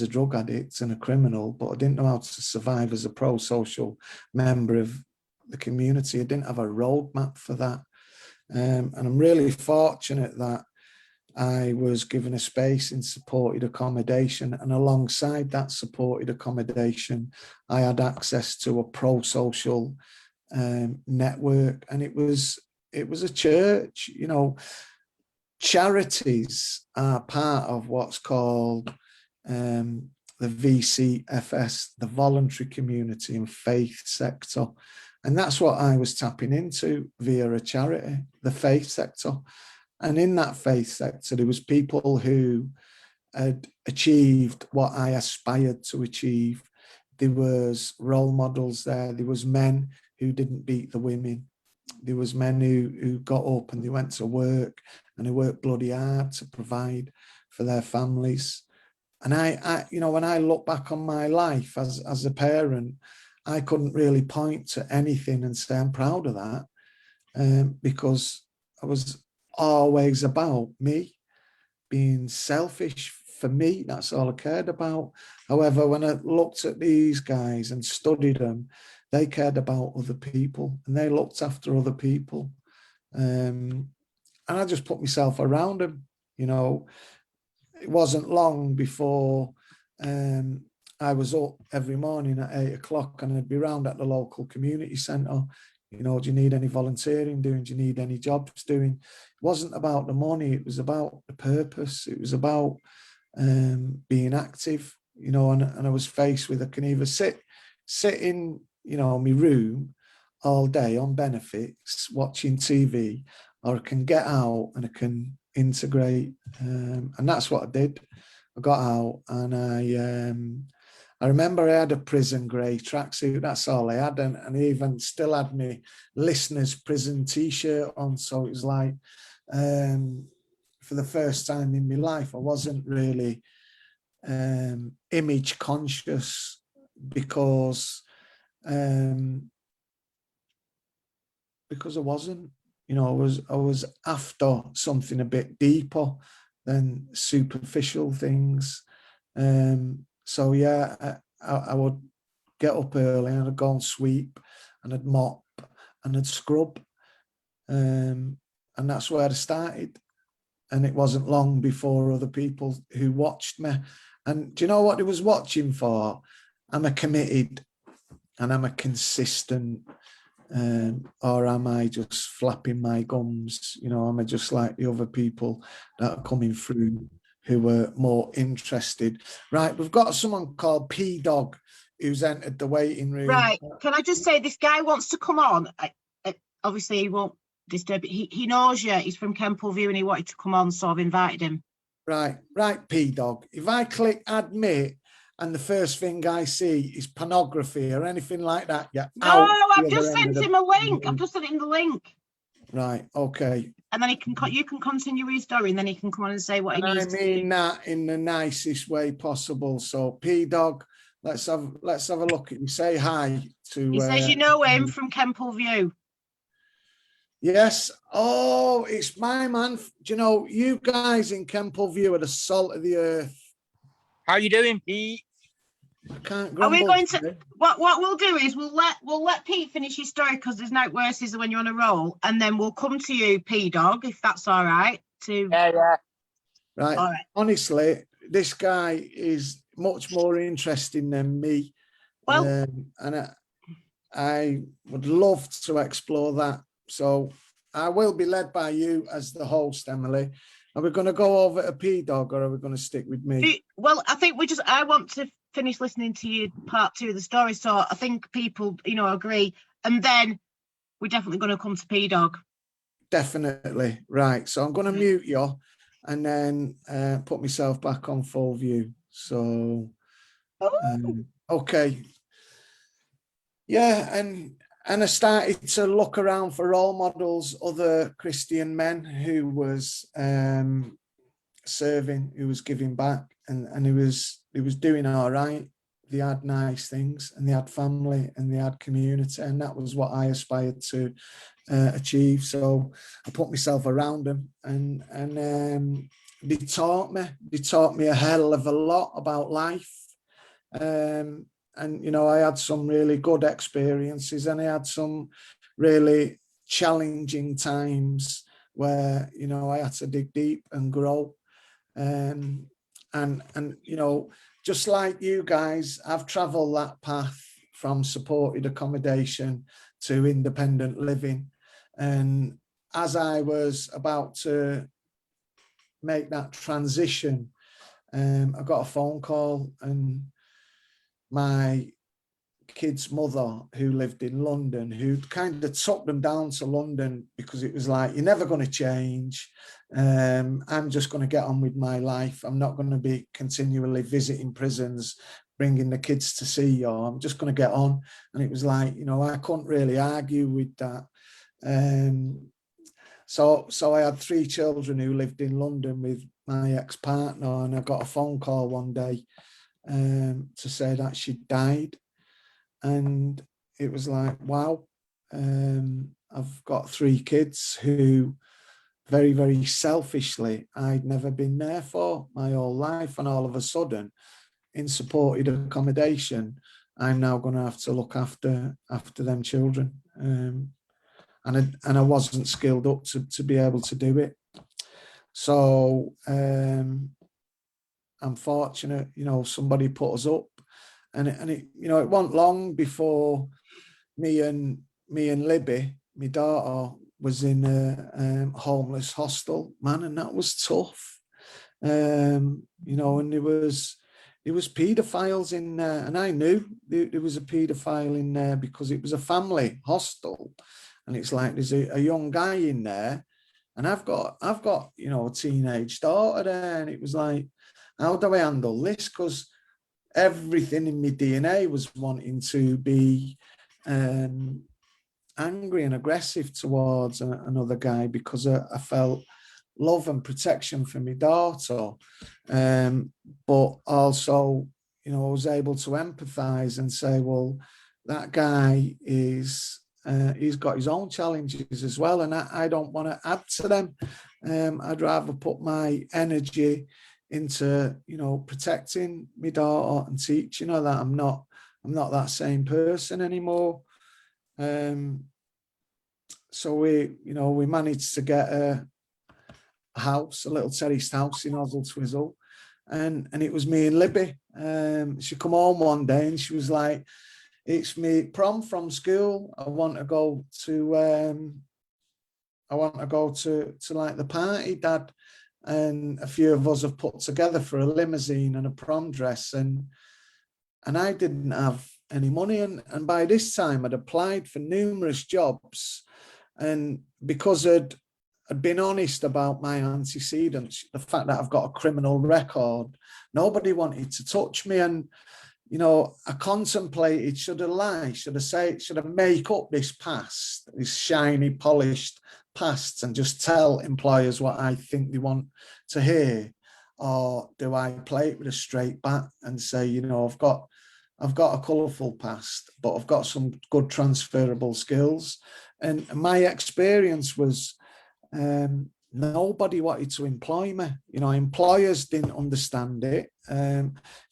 drug addict and a criminal, but I didn't know how to survive as a pro-social member of the community. I didn't have a roadmap for that. And I'm really fortunate that I was given a space in supported accommodation, and alongside that supported accommodation, I had access to a pro-social network, and it was a church. You know, charities are part of what's called the VCFS, the voluntary community and faith sector. And that's what I was tapping into via a charity, the faith sector. And in that faith sector, there was people who had achieved what I aspired to achieve. There was role models there. There was men who didn't beat the women. There was men who got up and they went to work, and they worked bloody hard to provide for their families. And I you know, when I look back on my life as a parent, I couldn't really point to anything and say I'm proud of that, because I was always about me, being selfish for me. That's all I cared about. However, when I looked at these guys and studied them, they cared about other people and they looked after other people. And I just put myself around them. You know, it wasn't long before I was up every morning at 8 o'clock and I'd be round at the local community centre. You know, do you need any volunteering doing? Do you need any jobs doing? It wasn't about the money. It was about the purpose. It was about being active, you know, and I was faced with, I can either sit in, you know, my room all day on benefits, watching TV, or I can get out and I can integrate. And that's what I did. I got out and I remember I had a prison grey tracksuit. That's all I had. And I even still had my listeners prison t-shirt on. So it was like, for the first time in my life, I wasn't really image conscious because I wasn't, you know, I was after something a bit deeper than superficial things. So yeah, I would get up early and I'd go and sweep and I'd mop and I'd scrub. And that's where I started. And it wasn't long before other people who watched me. And do you know what they was watching for? Am I committed and am I consistent? Or am I just flapping my gums? You know, am I just like the other people that are coming through who were more interested? Right, we've got someone called P-Dog who's entered the waiting room. Right, can I just say, this guy wants to come on. Obviously, he won't disturb it. He knows you. He's from Kemple View and he wanted to come on, so I've invited him. Right, P-Dog. If I click admit and the first thing I see is pornography or anything like that, yeah. No, I've just sent him a link. I've just sent him the link. Right. Okay. And then you can continue his story, and then he can come on and say what he And I needs to mean do. that in the nicest way possible. So P-Dog, let's have a look at you. Say hi to. He says you know him from Kemple View. Yes. Oh, it's my man. Do you know, you guys in Kemple View are the salt of the earth. How you doing, Pete? I can't Are we grumble going to? today. What we'll do is we'll let Pete finish his story, because there's no worse is when you're on a roll, and then we'll come to you, P-Dog, if that's all right. Yeah. Right. All right. Honestly, this guy is much more interesting than me. Well, and I would love to explore that. So I will be led by you as the host, Emily. Are we going to go over to P-Dog, or are we going to stick with me? well, I think I want to finish listening to you part 2 of the story, so I think people, agree, and then we're definitely going to come to P-Dog. Definitely. Right. So I'm going to mute you and then put myself back on full view. So, okay. Yeah. And I started to look around for role models, other Christian men who was serving, who was giving back, and he was doing all right. They had nice things, and they had family, and they had community, and that was what I aspired to achieve. So I put myself around them, and they taught me a hell of a lot about life. And I had some really good experiences, and I had some really challenging times where I had to dig deep and grow. And just like you guys, I've traveled that path from supported accommodation to independent living. And as I was about to make that transition, I got a phone call, and my kid's mother, who lived in London, who kind of took them down to London, because it was like, you're never going to change. I'm just going to get on with my life. I'm not going to be continually visiting prisons, bringing the kids to see you. I'm just going to get on. And it was like, I couldn't really argue with that. So I had 3 children who lived in London with my ex-partner, and I got a phone call one day to say that she died. And it was like, wow, I've got 3 kids who very, very selfishly I'd never been there for my whole life. And all of a sudden, in supported accommodation, I'm now going to have to look after them children. And I wasn't skilled up to be able to do it. So I'm fortunate, somebody put us up. And it wasn't long before me and Libby, my daughter, was in a homeless hostel, man, and that was tough. And there was paedophiles in there, and I knew there was a paedophile in there because it was a family hostel, and it's like there's a young guy in there, and I've got a teenage daughter there, and it was like, how do I handle this? Because everything in my DNA was wanting to be angry and aggressive towards another guy, because I felt love and protection for my daughter, but also I was able to empathize and say, well, that guy is he's got his own challenges as well, and I don't want to add to them. I'd rather put my energy into protecting my daughter and teaching her that I'm not that same person anymore. So we managed to get a house, a little terraced house in Oswald Twizzle, and it was me and Libby. She come home one day and she was like, it's me prom from school. I want to go to like the party, Dad. And a few of us have put together for a limousine and a prom dress, and I didn't have any money, and by this time I'd applied for numerous jobs, and because I'd been honest about my antecedents, the fact that I've got a criminal record, nobody wanted to touch me. And I contemplated, should I lie, should I make up this past, this shiny, polished past and just tell employers what I think they want to hear? Or do I play it with a straight bat and say, you know, I've got a colourful past, but I've got some good transferable skills. And my experience was nobody wanted to employ me. You know, employers didn't understand it.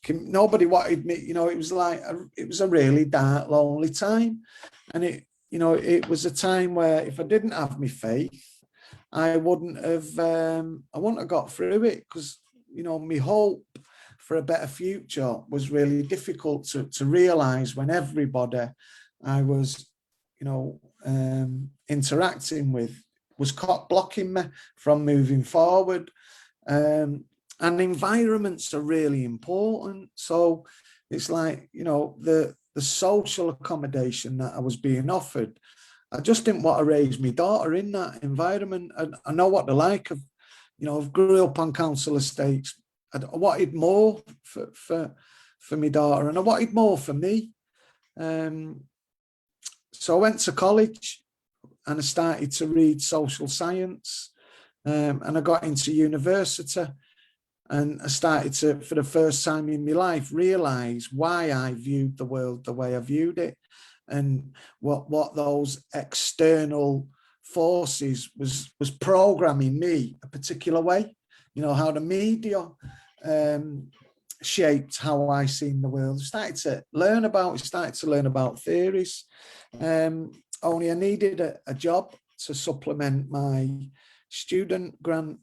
Nobody wanted me. You know, it was like it was a really dark, lonely time, and it was a time where if I didn't have my faith, I wouldn't have got through it, because you know, my hope for a better future was really difficult to realize when everybody I was, you know, interacting with was blocking me from moving forward. And environments are really important. So it's like, you know, the social accommodation that I was being offered, I just didn't want to raise my daughter in that environment. I know what they're like. You know, I've grew up on council estates. I wanted more for my daughter, and I wanted more for me. So I went to college and I started to read social science, and I got into university, and I started to, for the first time in my life, realize why I viewed the world the way I viewed it, and what those external forces was programming me a particular way. You know, how the media shaped how I seen the world. I started to learn about theories. Only I needed a job to supplement my student grant,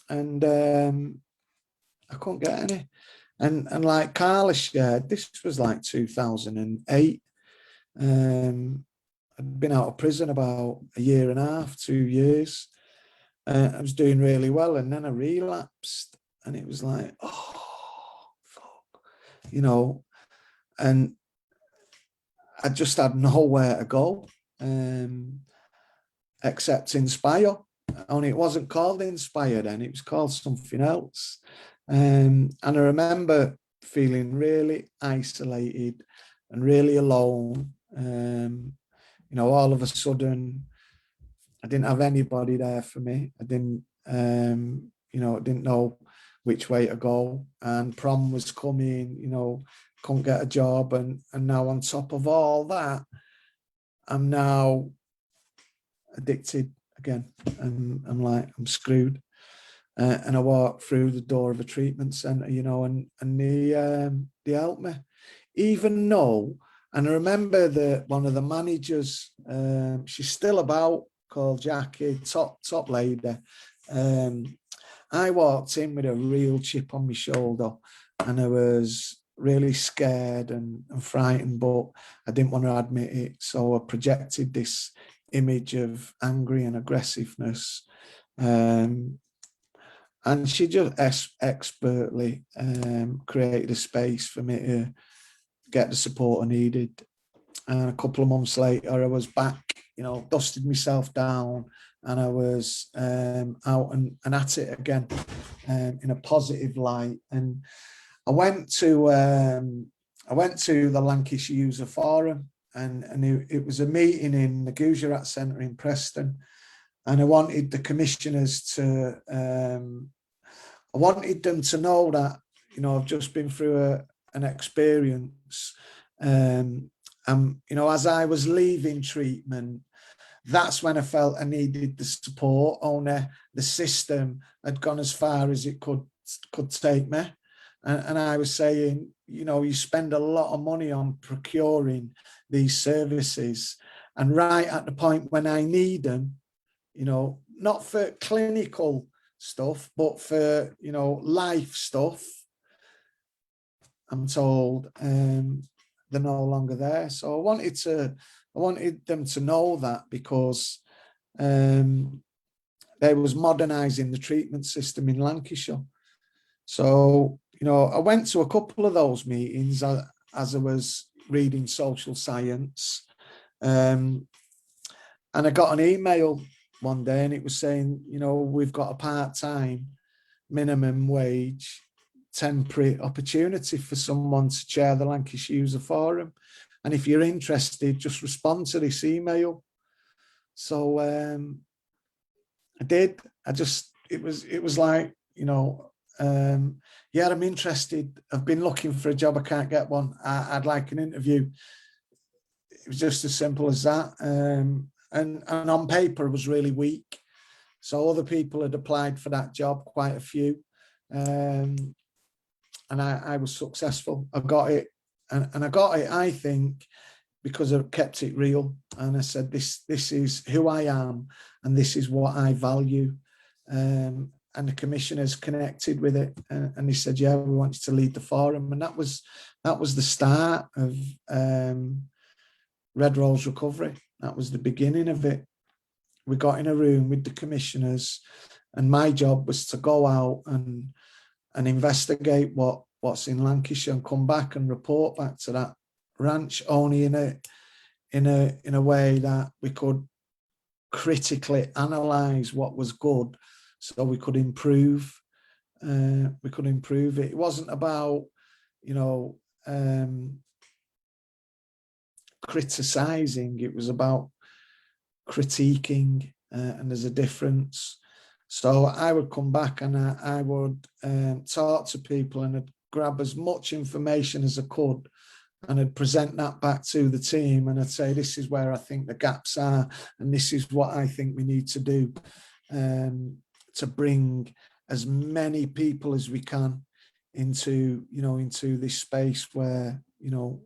and I couldn't get any. And like Carla shared, this was like 2008. I'd been out of prison about a year and a half, 2 years. I was doing really well, and then I relapsed, and it was like, oh, fuck, you know, and I just had nowhere to go except Inspire. Only it wasn't called Inspire then, it was called something else. And I remember feeling really isolated and really alone. You know, all of a sudden, I didn't have anybody there for me. I didn't, you know, didn't know which way to go. And prom was coming, you know, couldn't get a job. And now on top of all that, I'm now addicted again. And I'm like, I'm screwed. And I walked through the door of a treatment centre, you know, and they helped me. Even though, and I remember one of the managers, she's still about, called Jackie, top lady. I walked in with a real chip on my shoulder, and I was really scared and frightened, but I didn't want to admit it. So I projected this image of angry and aggressiveness. And she just expertly created a space for me to get the support I needed. And a couple of months later, I was back, you know, dusted myself down, and I was out and at it again in a positive light. And I went to the Lancashire User Forum, and it was a meeting in the Gujarat Centre in Preston, and I wanted the commissioners to, I wanted them to know that, you know, I've just been through an experience. You know, as I was leaving treatment, that's when I felt I needed the support. Only the system had gone as far as it could take me. And I was saying, you know, you spend a lot of money on procuring these services, and right at the point when I need them, you know, not for clinical stuff, but for, you know, life stuff, I'm told they're no longer there. So I wanted them to know that, because they was modernising the treatment system in Lancashire. So, you know, I went to a couple of those meetings as I was reading social science, and I got an email one day, and it was saying, you know, we've got a part-time minimum wage temporary opportunity for someone to chair the Lancashire User Forum, and if you're interested, just respond to this email. So I did. It was like, you know, yeah, I'm interested. I've been looking for a job. I can't get one. I'd like an interview. It was just as simple as that. And on paper, it was really weak. So other people had applied for that job, quite a few. And I was successful. I got it. And I got it, I think, because I kept it real. And I said, this is who I am, and this is what I value. And the commissioners connected with it, and they said, yeah, we want you to lead the forum. And that was the start of Red Rose Recovery. That was the beginning of it. We got in a room with the commissioners, and my job was to go out and investigate what's in Lancashire and come back and report back to that ranch, only in a way that we could critically analyze what was good, so we could improve. It. It wasn't about, you know, criticizing. It was about critiquing, and there's a difference. So I would come back and I would talk to people, and I'd grab as much information as I could, and I'd present that back to the team, and I'd say, this is where I think the gaps are, and this is what I think we need to do to bring as many people as we can into this space where, you know,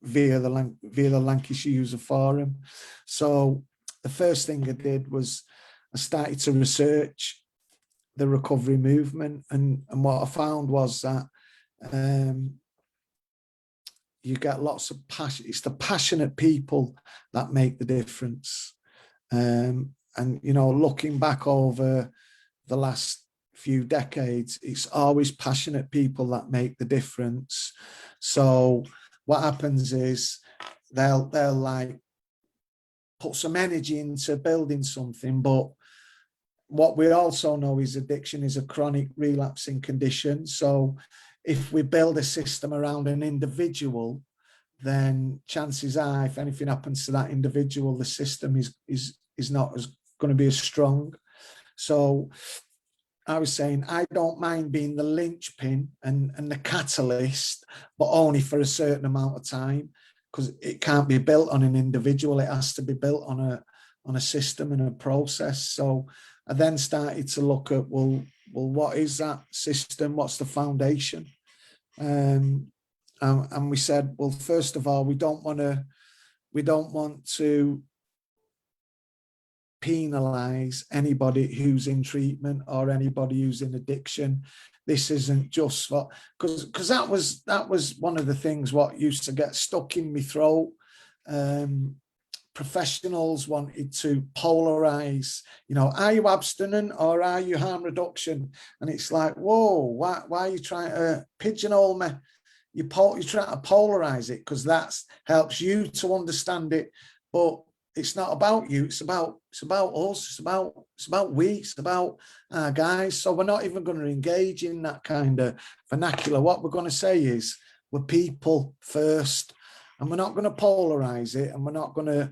via the Lancashire User Forum. So the first thing I did was I started to research the recovery movement, and what I found was that you get lots of passion. It's the passionate people that make the difference. And, you know, looking back over the last few decades, it's always passionate people that make the difference. So what happens is they'll like put some energy into building something, but what we also know is addiction is a chronic relapsing condition. So if we build a system around an individual, then chances are, if anything happens to that individual, the system is not going to be as strong. So I was saying, I don't mind being the linchpin and the catalyst, but only for a certain amount of time, because it can't be built on an individual. It has to be built on a system and a process. So I then started to look at, well, what is that system? What's the foundation? And we said, well, first of all, we don't want to penalize anybody who's in treatment or anybody who's in addiction. This isn't just for, because that was one of the things what used to get stuck in my throat. Professionals wanted to polarize, you know, are you abstinent or are you harm reduction? And it's like, whoa, why are you trying to pigeonhole me? You're trying to polarize it because that helps you to understand it, but it's not about you. It's about us. It's about we. It's about our guys. So we're not even going to engage in that kind of vernacular. What we're going to say is we're people first, and we're not going to polarize it, and we're not going to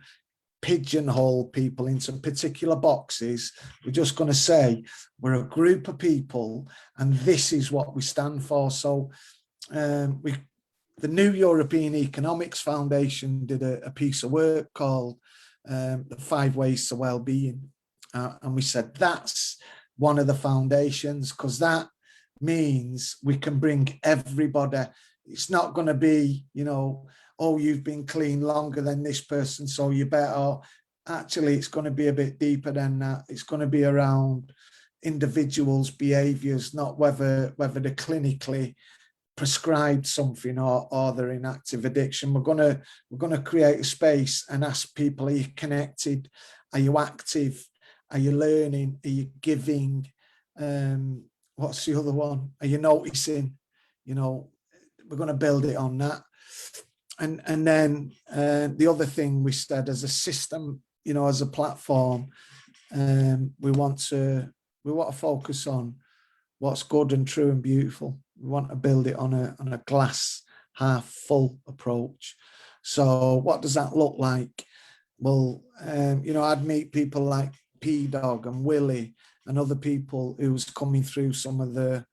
pigeonhole people into particular boxes. We're just going to say we're a group of people, and this is what we stand for. So the New European Economics Foundation did a piece of work called the 5 Ways to Wellbeing, and we said that's one of the foundations, because that means we can bring everybody. It's not going to be, you know, oh, you've been clean longer than this person, so you better. Actually, it's going to be a bit deeper than that. It's going to be around individuals' behaviours, not whether they're clinically prescribed something or they're in active addiction. We're gonna create a space and ask people, are you connected? Are you active? Are you learning? Are you giving? What's the other one? Are you noticing? You know, we're going to build it on that. And then the other thing we said, as a system, you know, as a platform, we want to focus on what's good and true and beautiful. We want to build it on a glass half full approach. So what does that look like? Well, you know, I'd meet people like P-Dog and Willie and other people who was coming through some of the,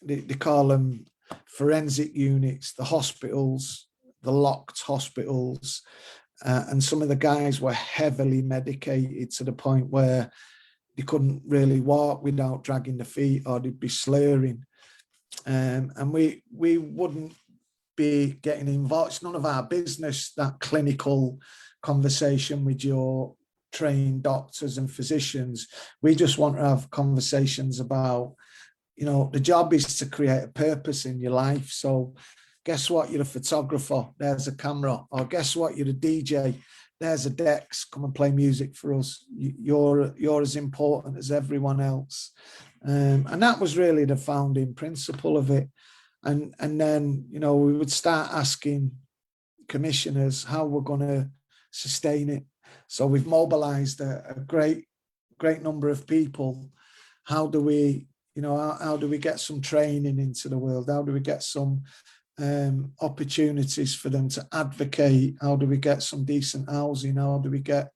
they call them forensic units, the hospitals, the locked hospitals, and some of the guys were heavily medicated to the point where they couldn't really walk without dragging their feet, or they'd be slurring. And we wouldn't be getting involved. It's none of our business, that clinical conversation with your trained doctors and physicians. We just want to have conversations about, you know, the job is to create a purpose in your life. So guess what? You're a photographer. There's a camera. Or guess what? You're a DJ. There's a Dex. Come and play music for us. You're as important as everyone else. And that was really the founding principle of it. And then, you know, we would start asking commissioners how we're going to sustain it. So we've mobilized a great number of people. How do we, you know, how do we get some training into the world? How do we get some opportunities for them to advocate? How do we get some decent housing? How do we get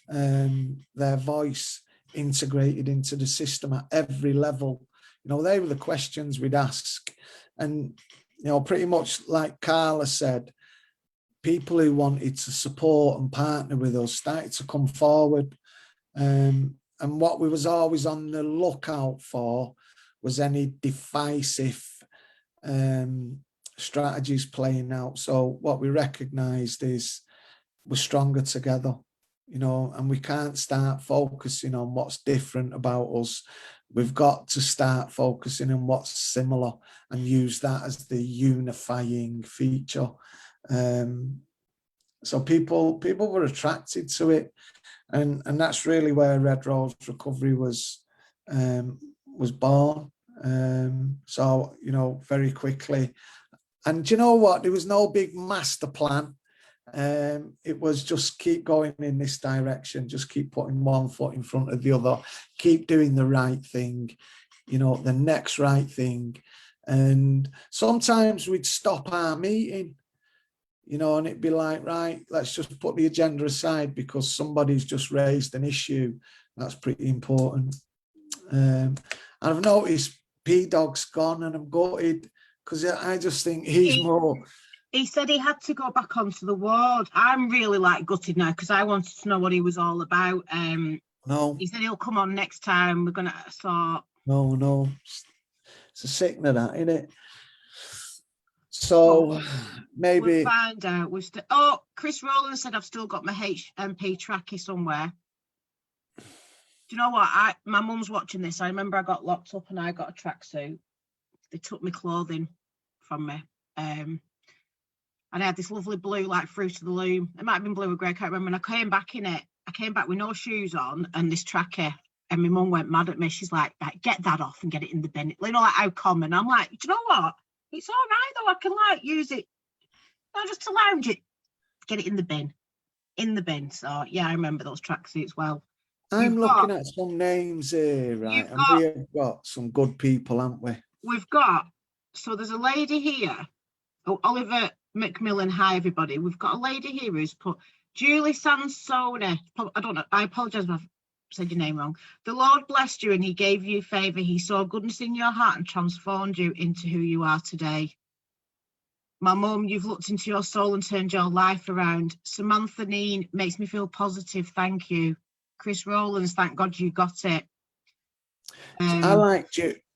their voice integrated into the system at every level? You know, they were the questions we'd ask. And, you know, pretty much like Carla said, people who wanted to support and partner with us started to come forward. And what we was always on the lookout for was any divisive strategies playing out. So what we recognized is we're stronger together, you know, and we can't start focusing on what's different about us. We've got to start focusing on what's similar and use that as the unifying feature. So people were attracted to it, and that's really where Red Rose Recovery was born. So, you know, very quickly. And you know what? There was no big master plan. It was just keep going in this direction, just keep putting one foot in front of the other, keep doing the right thing, you know, the next right thing. And sometimes we'd stop our meeting, you know, and it'd be like, right, let's just put the agenda aside because somebody's just raised an issue. That's pretty important. And I've noticed P-Dog's gone, and I'm gutted because I just think he's more... He said he had to go back onto the ward. I'm really like gutted now because I wanted to know what he was all about. No. He said he'll come on next time. We're going to sort... No. It's a sickener, that, isn't it? So maybe... We'll find out. Oh, Chris Rowland said I've still got my HMP tracky somewhere. Do you know what? My mum's watching this. I remember I got locked up and I got a tracksuit. They took my clothing from me. And I had this lovely blue, like Fruit of the Loom. It might have been blue or grey, I can't remember. And I came back in it. I came back with no shoes on and this tracky. And my mum went mad at me. She's like, get that off and get it in the bin. You know, like how common. I'm like, do you know what? It's all right, though. I can, like, use it. No, just to lounge it. Get it in the bin. In the bin. So, yeah, I remember those tracksuits well. I'm looking at some names here, right? And we have got some good people, haven't we? We've got, so there's a lady here. Oh, Oliver Macmillan, hi everybody. We've got a lady here who's put Julie Sansone. I don't know, I apologise if I've said your name wrong. The Lord blessed you and he gave you favour. He saw goodness in your heart and transformed you into who you are today. My mum, you've looked into your soul and turned your life around. Samantha Neen makes me feel positive. Thank you. Chris Rowlands, thank God you got it. I like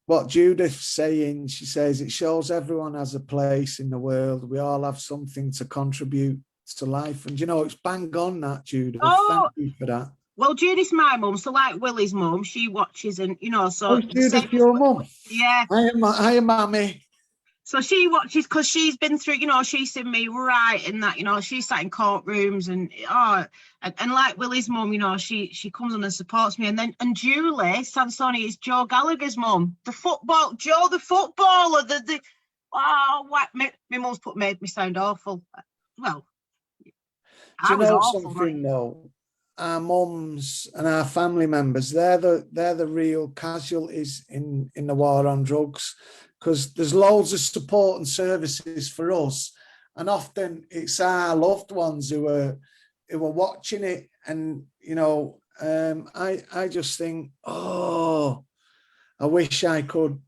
what Judith's saying. She says it shows everyone has a place in the world. We all have something to contribute to life. And you know, it's bang on that, Judith. Oh, thank you for that. Well, Judith's my mum, so like Willie's mum, she watches and, you know, so... Oh, Judith, your mum? Yeah. Hi, Mammy. So she watches because she's been through, you know, she's seen me right in that, you know, she's sat in courtrooms and like Willie's mum, you know, she comes on and supports me. And then, and Julie Sansoni is Joe Gallagher's mum, the footballer, my mum's made me sound awful. Well, do you know something though? Our mums and our family members, they're the real casualties in the war on drugs. Because there's loads of support and services for us, and often it's our loved ones who are watching it, and you know, I just think, oh, I wish I could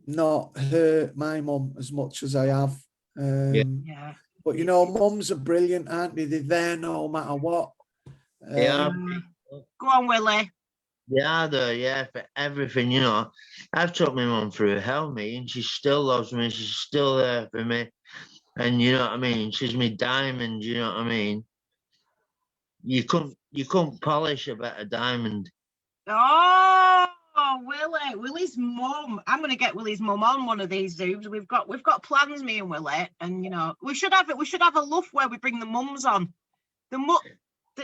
not hurt my mum as much as I have. Yeah. But you know, mums are brilliant, aren't they? They're there no matter what. Yeah. Go on, Willie. They are there, yeah, for everything, you know. I've took my mum through hell, me, and she still loves me. She's still there for me. And you know what I mean? She's my diamond, you know what I mean? You couldn't polish a better diamond. Oh, Willie. Willie's mum. I'm gonna get Willie's mum on one of these Zooms. We've got plans, me and Willie, and you know, we should have a luff where we bring the mums on. The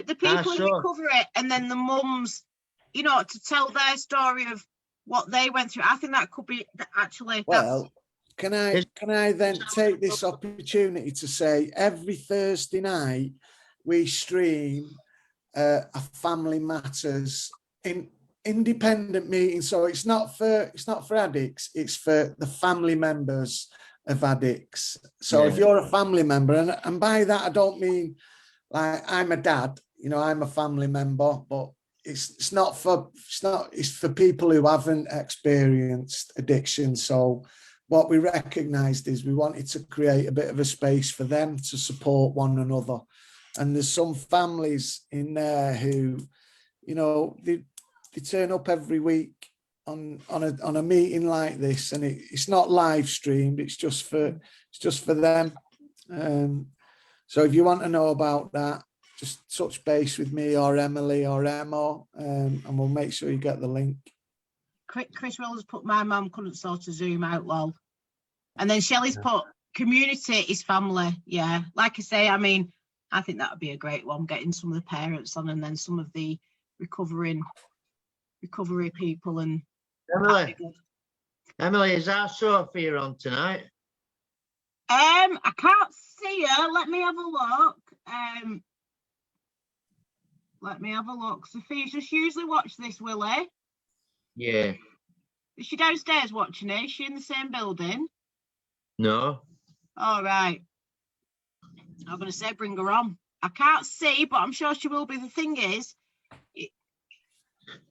people in sure. recovery, and then the mums, you know, to tell their story of what they went through. I think that could be actually. Well, can I then take this opportunity to say every Thursday night we stream a Family Matters independent meeting. So it's not for addicts, it's for the family members of addicts. So if you're a family member, and by that I don't mean like I'm a dad, you know, I'm a family member, but it's for people who haven't experienced addiction. So what we recognized is we wanted to create a bit of a space for them to support one another. And there's some families in there who, you know, they turn up every week on a meeting like this, and it's not live streamed, it's just for them. So if you want to know about that, just touch base with me or Emily or Emma, and we'll make sure you get the link. Chris Wills put my mum couldn't sort of Zoom out, lol. And then Shelley's put community is family. Yeah, like I say, I mean, I think that would be a great one, getting some of the parents on and then some of the recovery people. And Emily, is our Sophia on tonight? I can't see her. Let me have a look. Sophia's just usually watch this, Willie. Yeah. Is she downstairs watching it? Is she in the same building? No. All right. I'm going to say bring her on. I can't see, but I'm sure she will be. The thing is...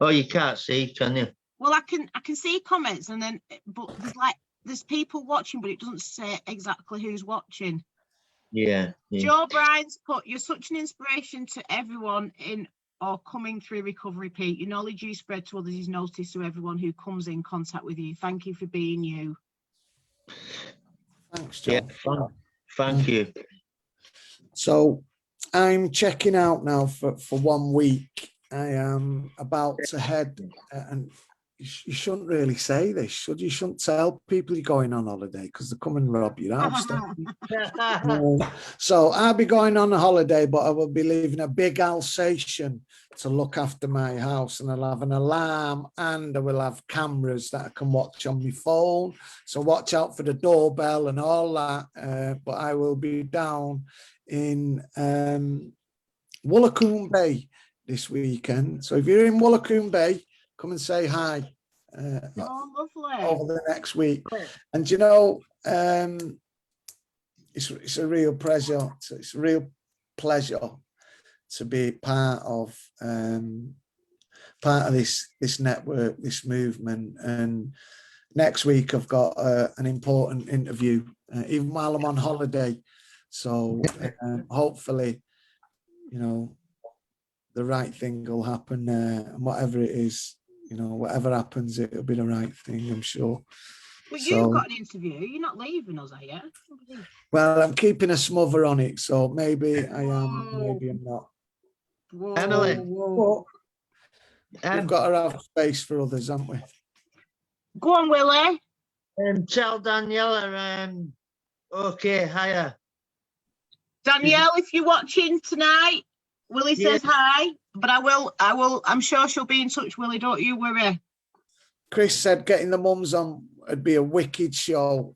Oh, you can't see, can you? Well, I can see comments, and then, but there's people watching, but it doesn't say exactly who's watching. Yeah. Joe Bryan's put, you're such an inspiration to everyone in or coming through recovery, Pete. Your knowledge you spread to others is noticed to everyone who comes in contact with you. Thank you for being you. Thanks, John. Yeah, thank you. So I'm checking out now for 1 week. I am about to head, and you shouldn't really say this, should you? You shouldn't tell people you're going on holiday because they come and rob your house. So I'll be going on a holiday, but I will be leaving a big Alsatian to look after my house, and I'll have an alarm and I will have cameras that I can watch on my phone. So watch out for the doorbell and all that. But I will be down in Woolacombe Bay this weekend. So if you're in Woolacombe Bay, come and say hi lovely. over the next week. And you know, it's a real pleasure. It's a real pleasure to be part of this network, this movement. And next week I've got an important interview, even while I'm on holiday. So hopefully, you know, the right thing will happen, and whatever it is, you know, whatever happens, it'll be the right thing, I'm sure. Well, you've got an interview. You're not leaving us, are you? Well, I'm keeping a smother on it, so maybe I am, maybe I'm not. Whoa. Emily. We've got to have space for others, haven't we? Go on, Willie. Tell Daniela, okay, hiya. Danielle, if you're watching tonight, Willie says hi, but I will, I'm sure she'll be in touch, Willie, don't you worry. Chris said getting the mums on would be a wicked show.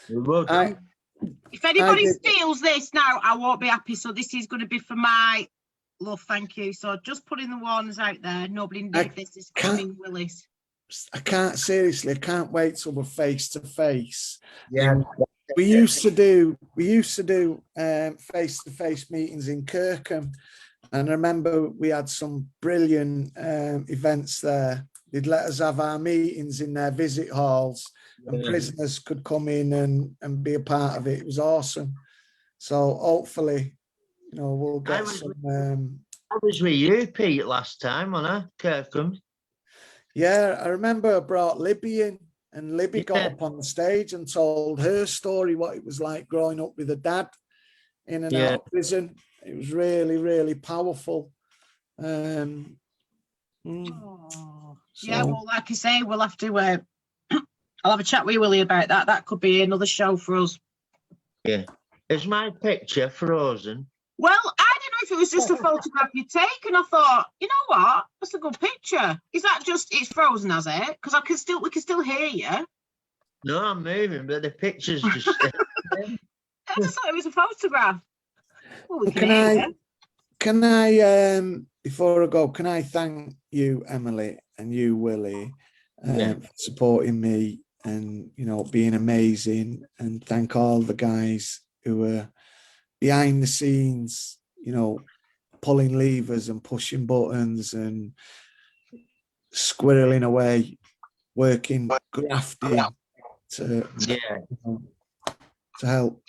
If anybody steals this now, I won't be happy. So this is going to be for my love, thank you. So just putting the warnings out there. Nobody need this is coming, Willis. I can't wait till we're face to face. Yeah. We used to do face-to-face meetings in Kirkham, And I remember we had some brilliant events there. They'd let us have our meetings in their visit halls, and prisoners could come in and be a part of it. It was awesome. So hopefully, you know, we'll get some. I was with you, Pete, last time, wasn't I? Kirkham. Yeah, I remember I brought Libby in, and Libby got up on the stage and told her story, what it was like growing up with a dad in and out of prison. It was really, really powerful. Yeah, well, like I say, we'll have to. I'll have a chat with Willie about that. That could be another show for us. Yeah. Is my picture frozen? Well, I don't know if it was just a photograph you take, and I thought, you know what, that's a good picture. Is that just it's frozen, has it? Because we can still hear you. No, I'm moving, but the picture's just. I just thought it was a photograph. Well, we can I before I go, can I thank you, Emily, and you, Willie, for supporting me and, you know, being amazing, and thank all the guys who were behind the scenes, you know, pulling levers and pushing buttons and squirreling away, working, grafting to help.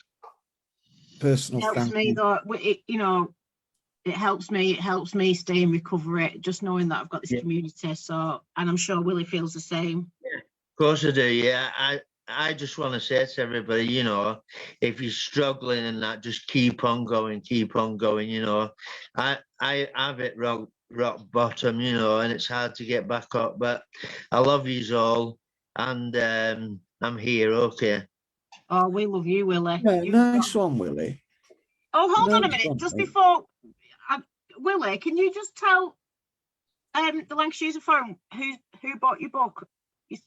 Personal it helps me though. You know, it helps me stay in recovery, just knowing that I've got this community. So, and I'm sure Willie feels the same. Yeah, of course I do. Yeah, I just want to say to everybody, you know, if you're struggling and that, just keep on going. You know, I've hit rock bottom, you know, and it's hard to get back up. But I love yous all, and I'm here. Okay. Oh, we love you, Willie. Yeah, nice one, Willie. Oh, hold on a minute. Just before, Willie, can you just tell the Lancashire User Forum who bought your book?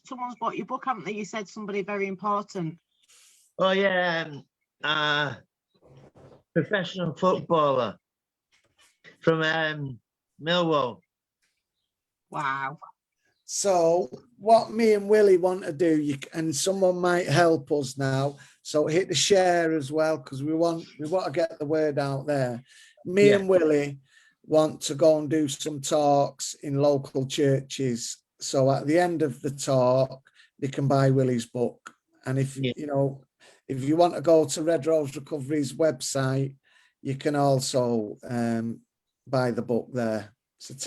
Someone's bought your book, haven't they? You said somebody very important. Oh yeah, professional footballer from Millwall. Wow. So what me and Willie want to do, and someone might help us now, so hit the share as well, because we want to get the word out there. Me and Willie want to go and do some talks in local churches. So at the end of the talk, they can buy Willie's book. And if you know, if you want to go to Red Rose Recovery's website, you can also buy the book there.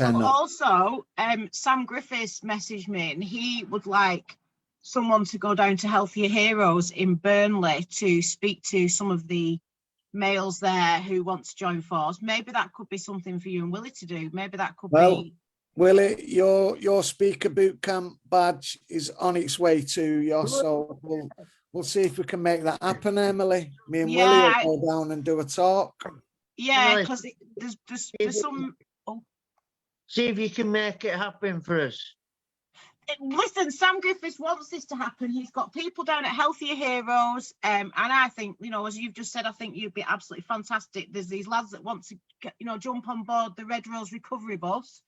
Also, Sam Griffiths messaged me, and he would like someone to go down to Healthier Heroes in Burnley to speak to some of the males there who want to join force. Maybe that could be something for you and Willie to do. Maybe that could be. Willie, your speaker boot camp badge is on its way to you, so we'll see if we can make that happen, Emily. Me and Willie will go down and do a talk. Yeah, because there's some. See if you can make it happen for us. Listen, Sam Griffiths wants this to happen. He's got people down at Healthier Heroes, and I think, you know, as you've just said, I think you'd be absolutely fantastic. There's these lads that want to, you know, jump on board the Red Rose Recovery bus,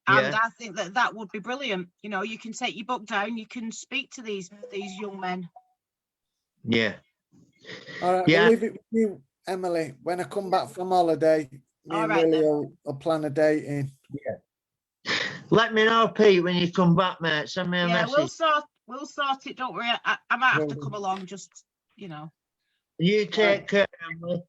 and I think that would be brilliant. You know, you can take your book down, you can speak to these young men. Yeah. All right, we'll leave it with you, Emily. When I come back from holiday, me and Willie will plan a date in. Yeah. Let me know, Pete, when you come back, mate. Send me a message. We'll sort it. Don't worry. I might have to come along. Just, you know. You take care, Emily.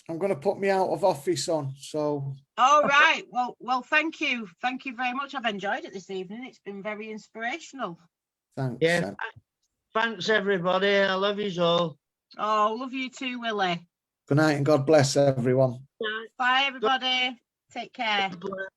I'm going to put me out of office on. So. All right. Well. Thank you. Thank you very much. I've enjoyed it this evening. It's been very inspirational. Thanks. Yeah. Thanks, everybody. I love you all. Oh, love you too, Willie. Good night and God bless everyone. Bye, everybody. Take care. God bless.